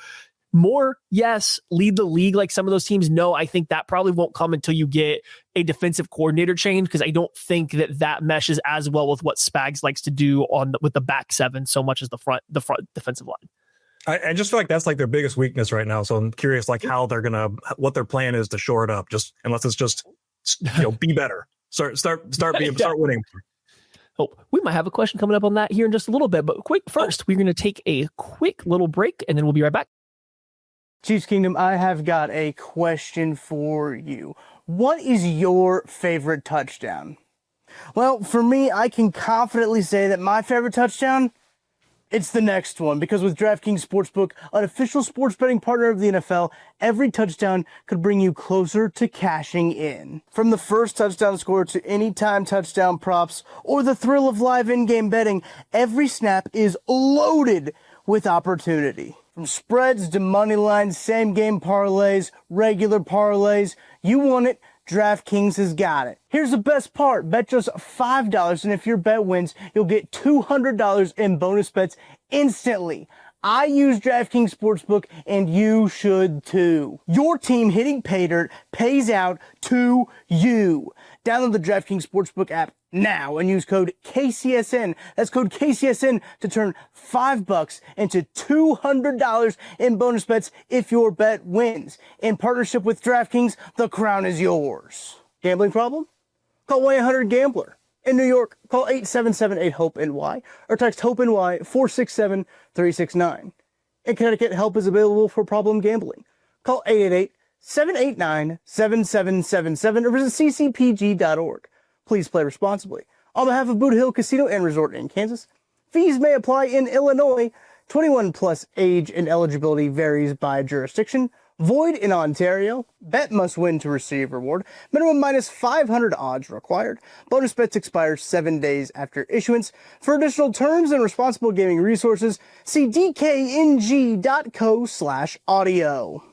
more, yes, lead the league like some of those teams. No, I think that probably won't come until you get a defensive coordinator change, because I don't think that meshes as well with what Spags likes to do with the back 7 so much as the front defensive line. I just feel like that's like their biggest weakness right now. So I'm curious, like how what their plan is to shore it up. Just unless it's just be better, start winning. Oh, we might have a question coming up on that here in just a little bit, but first, we're going to take a quick little break and then we'll be right back. Chiefs Kingdom, I have got a question for you. What is your favorite touchdown? Well, for me, I can confidently say that my favorite touchdown, it's the next one, because with DraftKings Sportsbook, an official sports betting partner of the NFL, every touchdown could bring you closer to cashing in. From the first touchdown score to anytime touchdown props or the thrill of live in-game betting, every snap is loaded with opportunity. From spreads to money lines, same game parlays, regular parlays, you want it, DraftKings has got it. Here's the best part. Bet just $5, and if your bet wins, you'll get $200 in bonus bets instantly. I use DraftKings Sportsbook, and you should too. Your team hitting pay dirt pays out to you. Download the DraftKings Sportsbook app now and use code KCSN. That's code KCSN to turn $5 into $200 in bonus bets if your bet wins. In partnership with DraftKings, the crown is yours. Gambling problem? Call 1-800-GAMBLER. In New York, call 877-8-HOPE-NY or text HOPE-NY 467-369. In Connecticut, help is available for problem gambling. Call 888-789-7777 or visit ccpg.org. Please play responsibly. On behalf of Boot Hill Casino and Resort in Kansas, fees may apply in Illinois. 21 plus age and eligibility varies by jurisdiction. Void in Ontario. Bet must win to receive reward. Minimum minus 500 odds required. Bonus bets expire 7 days after issuance. For additional terms and responsible gaming resources, see dkng.co/audio.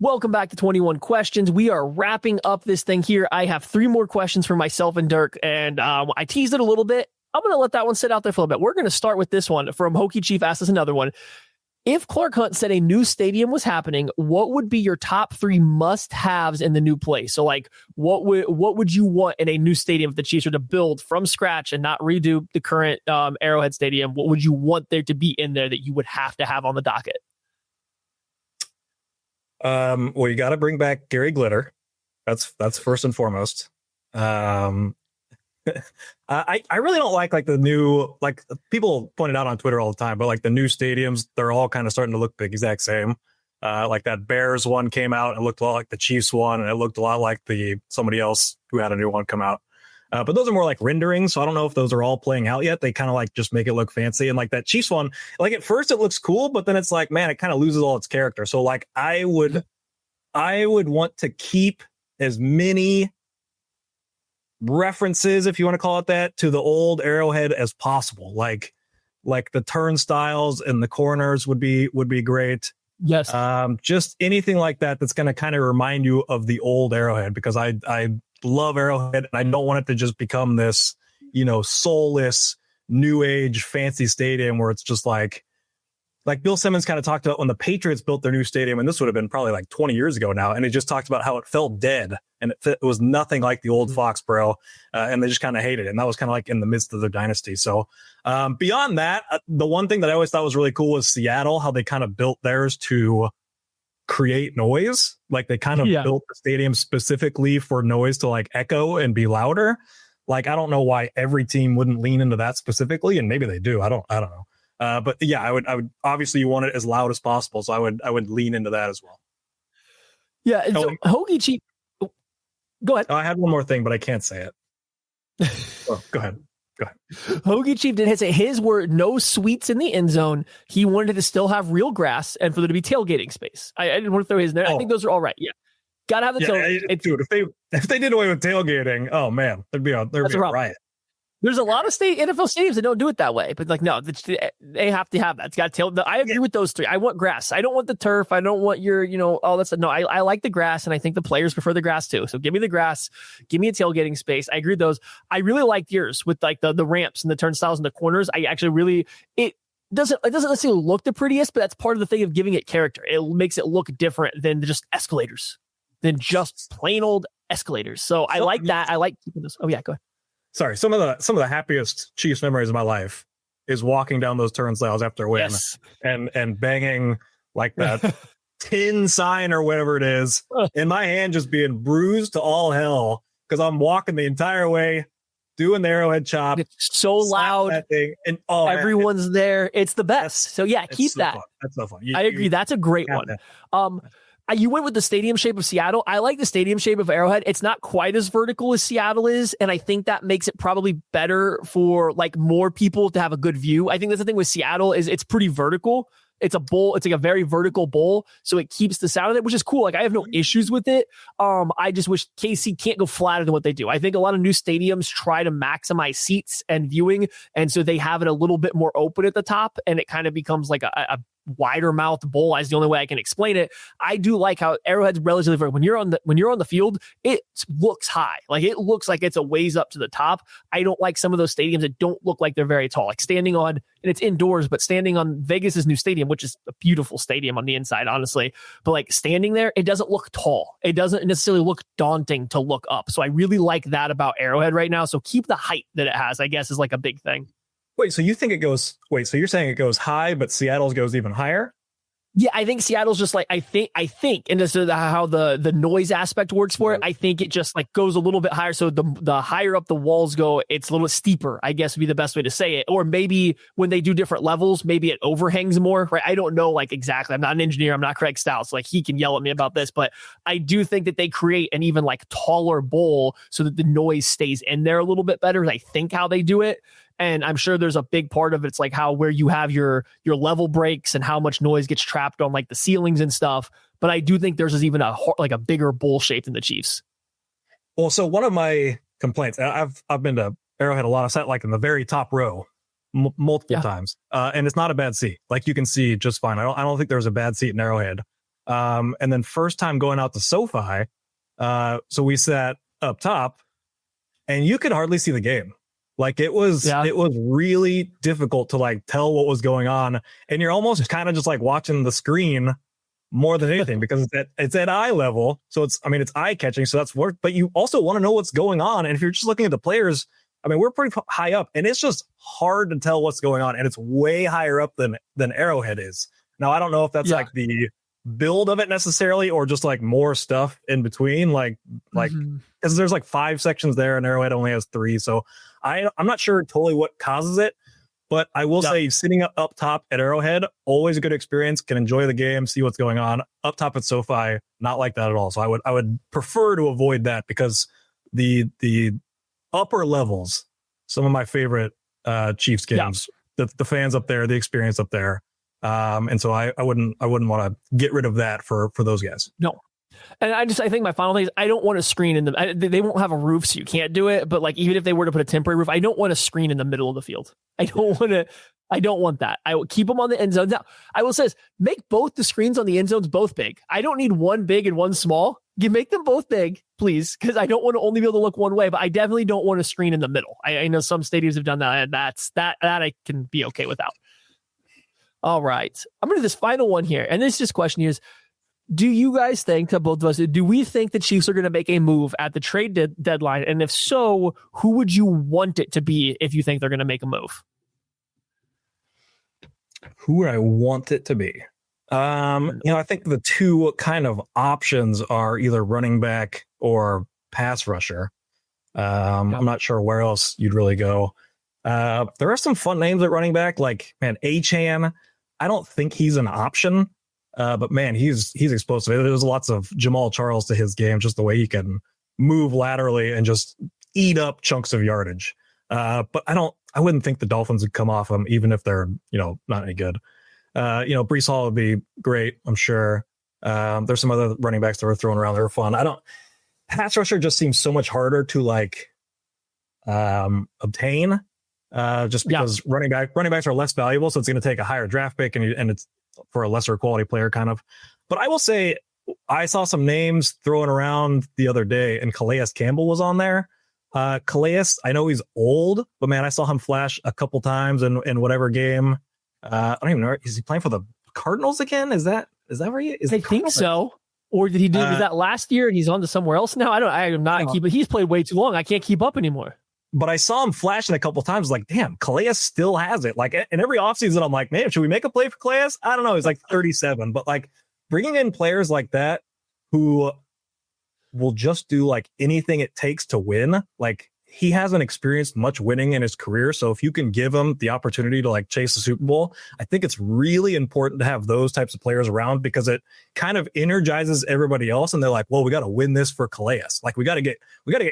Welcome back to 21 Questions. We are wrapping up this thing here. I have 3 more questions for myself and Dirk, and I teased it a little bit. I'm going to let that one sit out there for a little bit. We're going to start with this one from Hokie Chief. Asked us another one. If Clark Hunt said a new stadium was happening, what would be your top 3 must-haves in the new place? So, like, what would you want in a new stadium if the Chiefs were to build from scratch and not redo the current Arrowhead Stadium? What would you want there to be in there that you would have to have on the docket? Well, you got to bring back Gary Glitter. That's first and foremost. I really don't like the new, like people pointed out on Twitter all the time, but like the new stadiums, they're all kind of starting to look the exact same. Like that Bears one came out and it looked a lot like the Chiefs one, and it looked a lot like somebody else who had a new one come out. But those are more like renderings, so I don't know if those are all playing out yet. They kind of like just make it look fancy. And like that Chiefs one, like at first it looks cool, but then it's like, man, it kind of loses all its character. So like I would want to keep as many references, if you want to call it that, to the old Arrowhead as possible. Like the turnstiles and the corners would be great. Yes. Just anything like that that's going to kind of remind you of the old Arrowhead, because I love Arrowhead and I don't want it to just become this, soulless new age fancy stadium where it's just like Bill Simmons kind of talked about when the Patriots built their new stadium, and this would have been probably like 20 years ago now, and he just talked about how it felt dead and it was nothing like the old Foxborough, and they just kind of hated it. And that was kind of like in the midst of their dynasty. So beyond that, the one thing that I always thought was really cool was Seattle, how they kind of built theirs to create noise. Like they kind of built the stadium specifically for noise to like echo and be louder. Like, I don't know why every team wouldn't lean into that specifically, and maybe they do. I don't know. But yeah, I would obviously you want it as loud as possible. So I would lean into that as well. Yeah. So Hokie Chief, go ahead. I had one more thing, but I can't say it. Go ahead. Hokie Chief did his were no suites in the end zone. He wanted to still have real grass and for there to be tailgating space. I didn't want to throw his in there. I think those are all right. Yeah. Gotta have the tailgate. Dude, if they did away with tailgating, oh man, there'd be a riot. There's a lot of NFL stadiums that don't do it that way, but like, no, they have to have that. It's got I agree with those 3. I want grass. I don't want the turf. I don't want your, all that stuff. No, I like the grass, and I think the players prefer the grass too. So give me the grass. Give me a tailgating space. I agree with those. I really liked yours with like the ramps and the turnstiles and the corners. I actually really, it doesn't necessarily look the prettiest, but that's part of the thing of giving it character. It makes it look different than just escalators, than just plain old escalators. So I like that. I like keeping this. Oh yeah, go ahead. Sorry, some of the happiest Chiefs memories of my life is walking down those turnstiles after a win and banging like that tin sign or whatever it is, in my hand just being bruised to all hell because I'm walking the entire way doing the Arrowhead chop. It's so loud, that thing, and everyone's there. It's the best. So yeah, keep that. Fun. That's so fun. I agree. That's a great one. You went with the stadium shape of Seattle. I like the stadium shape of Arrowhead. It's not quite as vertical as Seattle is, and I think that makes it probably better for like more people to have a good view. I think that's the thing with Seattle is it's pretty vertical. It's a bowl. It's like a very vertical bowl, so it keeps the sound of it, which is cool. Like I have no issues with it. I just wish KC can't go flatter than what they do. I think a lot of new stadiums try to maximize seats and viewing, and so they have it a little bit more open at the top, and it kind of becomes like a wider mouthed bowl. Is the only way I can explain it. I do like how Arrowhead's relatively vertical. When you're on the field, it looks high. Like it looks like it's a ways up to the top. I don't like some of those stadiums that don't look like they're very tall. Like standing on, and it's indoors, but standing on Vegas's new stadium, which is a beautiful stadium on the inside, honestly. But like standing there, it doesn't look tall. It doesn't necessarily look daunting to look up. So I really like that about Arrowhead right now. So keep the height that it has, I guess, is like a big thing. So you're saying it goes high, but Seattle's goes even higher? Yeah, I think Seattle's just like, I think, and this is how the noise aspect works for it. I think it just like goes a little bit higher. So the higher up the walls go, it's a little steeper, I guess would be the best way to say it. Or maybe when they do different levels, maybe it overhangs more, right? I don't know like exactly. I'm not an engineer. I'm not Craig Stout. So like he can yell at me about this, but I do think that they create an even like taller bowl so that the noise stays in there a little bit better. I think how they do it. And I'm sure there's a big part of it's like how where you have your level breaks and how much noise gets trapped on like the ceilings and stuff. But I do think there's even a bigger bowl shape than the Chiefs. Well, so one of my complaints, I've been to Arrowhead a lot. I've sat like in the very top row multiple times, and it's not a bad seat. Like you can see just fine. I don't think there's a bad seat in Arrowhead. And then first time going out to SoFi, so we sat up top, and you could hardly see the game. Like it was really difficult to like tell what was going on. And you're almost kind of just like watching the screen more than anything because it's at eye level. So it's eye catching. So that's work, but you also want to know what's going on. And if you're just looking at the players, I mean, we're pretty high up and it's just hard to tell what's going on. And it's way higher up than Arrowhead is. Now, I don't know if that's like the build of it necessarily or just like more stuff in between, like because there's like 5 sections there and Arrowhead only has 3. So I'm not sure totally what causes it, but I will say sitting up top at Arrowhead, always a good experience, can enjoy the game, see what's going on. Up top at SoFi, not like that at all. So I would prefer to avoid that because the upper levels, some of my favorite Chiefs games, the fans up there, the experience up there. And so I wouldn't want to get rid of that for those guys. No. And I think my final thing is I don't want a screen in the, they won't have a roof, so you can't do it. But like, even if they were to put a temporary roof, I don't want a screen in the middle of the field. I don't want that. I will keep them on the end zone. Now, I will say this, make both the screens on the end zones both big. I don't need one big and one small. You make them both big, please, because I don't want to only be able to look one way, but I definitely don't want a screen in the middle. I know some stadiums have done that, and that I can be okay without. All right. I'm going to do this final one here. And this just question here is, do you guys think, to both of us, do we think the Chiefs are going to make a move at the trade deadline? And if so, who would you want it to be if you think they're going to make a move? Who would I want it to be? I think the two kind of options are either running back or pass rusher. I'm not sure where else you'd really go. There are some fun names at running back, like, man, Achane. I don't think he's an option. But man, he's explosive. There's lots of Jamal Charles to his game, just the way he can move laterally and just eat up chunks of yardage. But I wouldn't think the Dolphins would come off him, even if they're, not any good. Breece Hall would be great, I'm sure. There's some other running backs that were thrown around that were fun. Pass rusher just seems so much harder to obtain. Just because running backs are less valuable, so it's going to take a higher draft pick, and it's for a lesser quality player, kind of. But I will say, I saw some names thrown around the other day, and Calais Campbell was on there. Calais, I know he's old, but man, I saw him flash a couple times in whatever game. I don't even know. Is he playing for the Cardinals again? Is that where he is? I think so. Or did he do that last year and he's on to somewhere else now? I am not keeping. He's played way too long. I can't keep up anymore. But I saw him flashing a couple times. Like, damn, Calais still has it. Like, in every offseason, I'm like, man, should we make a play for Calais? I don't know. He's like 37. But like, bringing in players like that who will just do like anything it takes to win. Like, he hasn't experienced much winning in his career. So if you can give him the opportunity to like chase the Super Bowl, I think it's really important to have those types of players around because it kind of energizes everybody else. And they're like, well, we got to win this for Calais. Like we got to get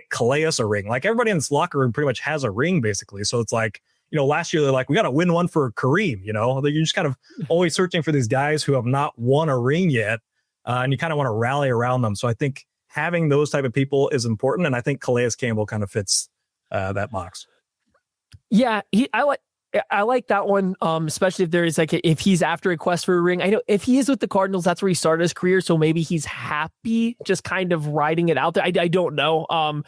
Calais a ring. Like everybody in this locker room pretty much has a ring basically. So it's like, last year they're like, we got to win one for Kareem, you're just kind of always searching for these guys who have not won a ring yet. And you kind of want to rally around them. So I think having those type of people is important. And I think Calais Campbell kind of fits that box. Yeah. I like that one, especially if there is if he's after a quest for a ring. I know if he is with the Cardinals, that's where he started his career. So maybe he's happy just kind of riding it out there. I don't know.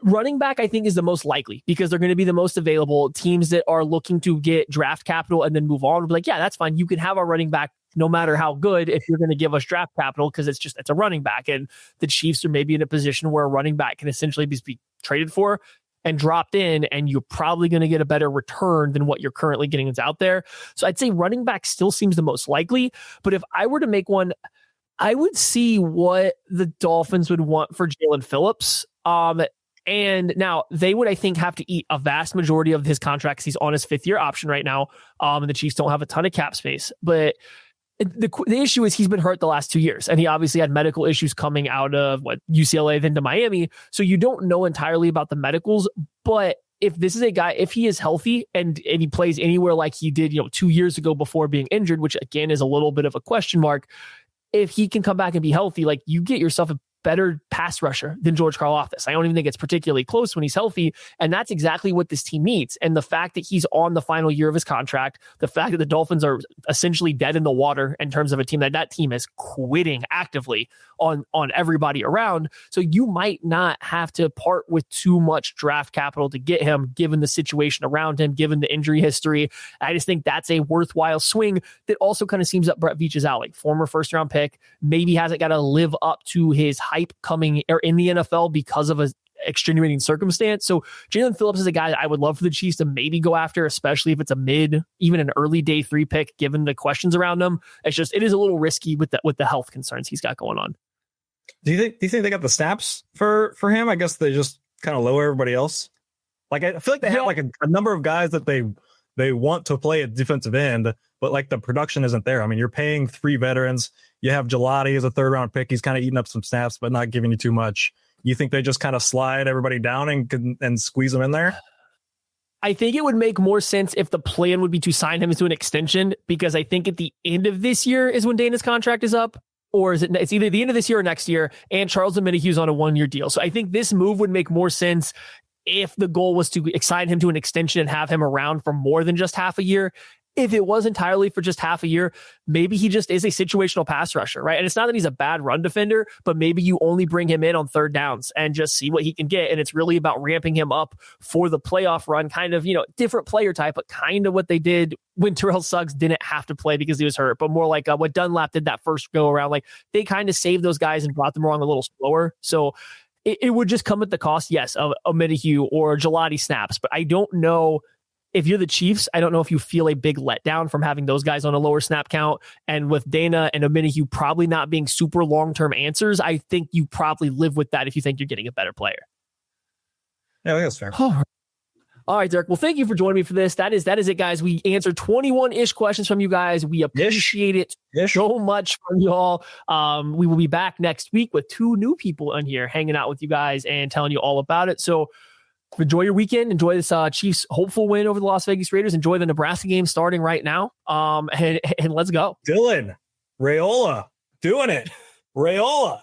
Running back, I think, is the most likely because they're going to be the most available. Teams that are looking to get draft capital and then move on will be like, yeah, that's fine. You can have our running back no matter how good if you're going to give us draft capital because it's a running back. And the Chiefs are maybe in a position where a running back can essentially be traded for and dropped in, and you're probably going to get a better return than what you're currently getting that's out there. So I'd say running back still seems the most likely. But if I were to make one, I would see what the Dolphins would want for Jalen Phillips. And now they would, I think, have to eat a vast majority of his contract because he's on his 5th-year option right now. And the Chiefs don't have a ton of cap space. But the issue is he's been hurt the last 2 years, and he obviously had medical issues coming out of UCLA, then to Miami. So you don't know entirely about the medicals. But if this is a guy, if he is healthy and he plays anywhere like he did, 2 years ago before being injured, which again is a little bit of a question mark, if he can come back and be healthy, like you get yourself a better pass rusher than George Karlaftis. I don't even think it's particularly close when he's healthy. And that's exactly what this team needs. And the fact that he's on the final year of his contract, the fact that the Dolphins are essentially dead in the water in terms of a team that team is quitting actively on everybody around. So you might not have to part with too much draft capital to get him, given the situation around him, given the injury history. I just think that's a worthwhile swing that also kind of seems up Brett Veach's alley. Former first-round pick, maybe hasn't got to live up to his hype coming or in the NFL because of a extenuating circumstance. So Jalen Phillips is a guy that I would love for the Chiefs to maybe go after, especially if it's a even an early day 3 pick, given the questions around him. It is a little risky with the health concerns he's got going on. Do you think they got the snaps for him? I guess they just kind of lower everybody else. Like I feel like they have like a number of guys that they want to play at defensive end, but like the production isn't there. I mean, you're paying 3 veterans. You have Gelati as a 3rd-round pick. He's kind of eating up some snaps, but not giving you too much. You think they just kind of slide everybody down and squeeze them in there? I think it would make more sense if the plan would be to sign him into an extension, because I think at the end of this year is when Dana's contract is up. Or it's either the end of this year or next year, and Charles Omenihu's on a 1-year deal. So I think this move would make more sense if the goal was to sign him to an extension and have him around for more than just half a year. If it was entirely for just half a year, maybe he just is a situational pass rusher, right? And it's not that he's a bad run defender, but maybe you only bring him in on 3rd downs and just see what he can get. And it's really about ramping him up for the playoff run, kind of, different player type, but kind of what they did when Terrell Suggs didn't have to play because he was hurt, but more like what Dunlap did that first go around. Like they kind of saved those guys and brought them along a little slower. So it would just come at the cost, yes, of Omenihu or Gelati snaps, but I don't know. If you're the Chiefs, I don't know if you feel a big letdown from having those guys on a lower snap count. And with Dana and Omenihu probably not being super long-term answers, I think you probably live with that if you think you're getting a better player. Yeah, I think that's fair. All right, Derek. Well, thank you for joining me for this. That is it, guys. We answered 21-ish questions from you guys. We appreciate it so much from y'all. We will be back next week with 2 new people in here hanging out with you guys and telling you all about it. So enjoy your weekend. Enjoy this Chiefs hopeful win over the Las Vegas Raiders. Enjoy the Nebraska game starting right now. And let's go. Dylan, Raiola, doing it. Raiola.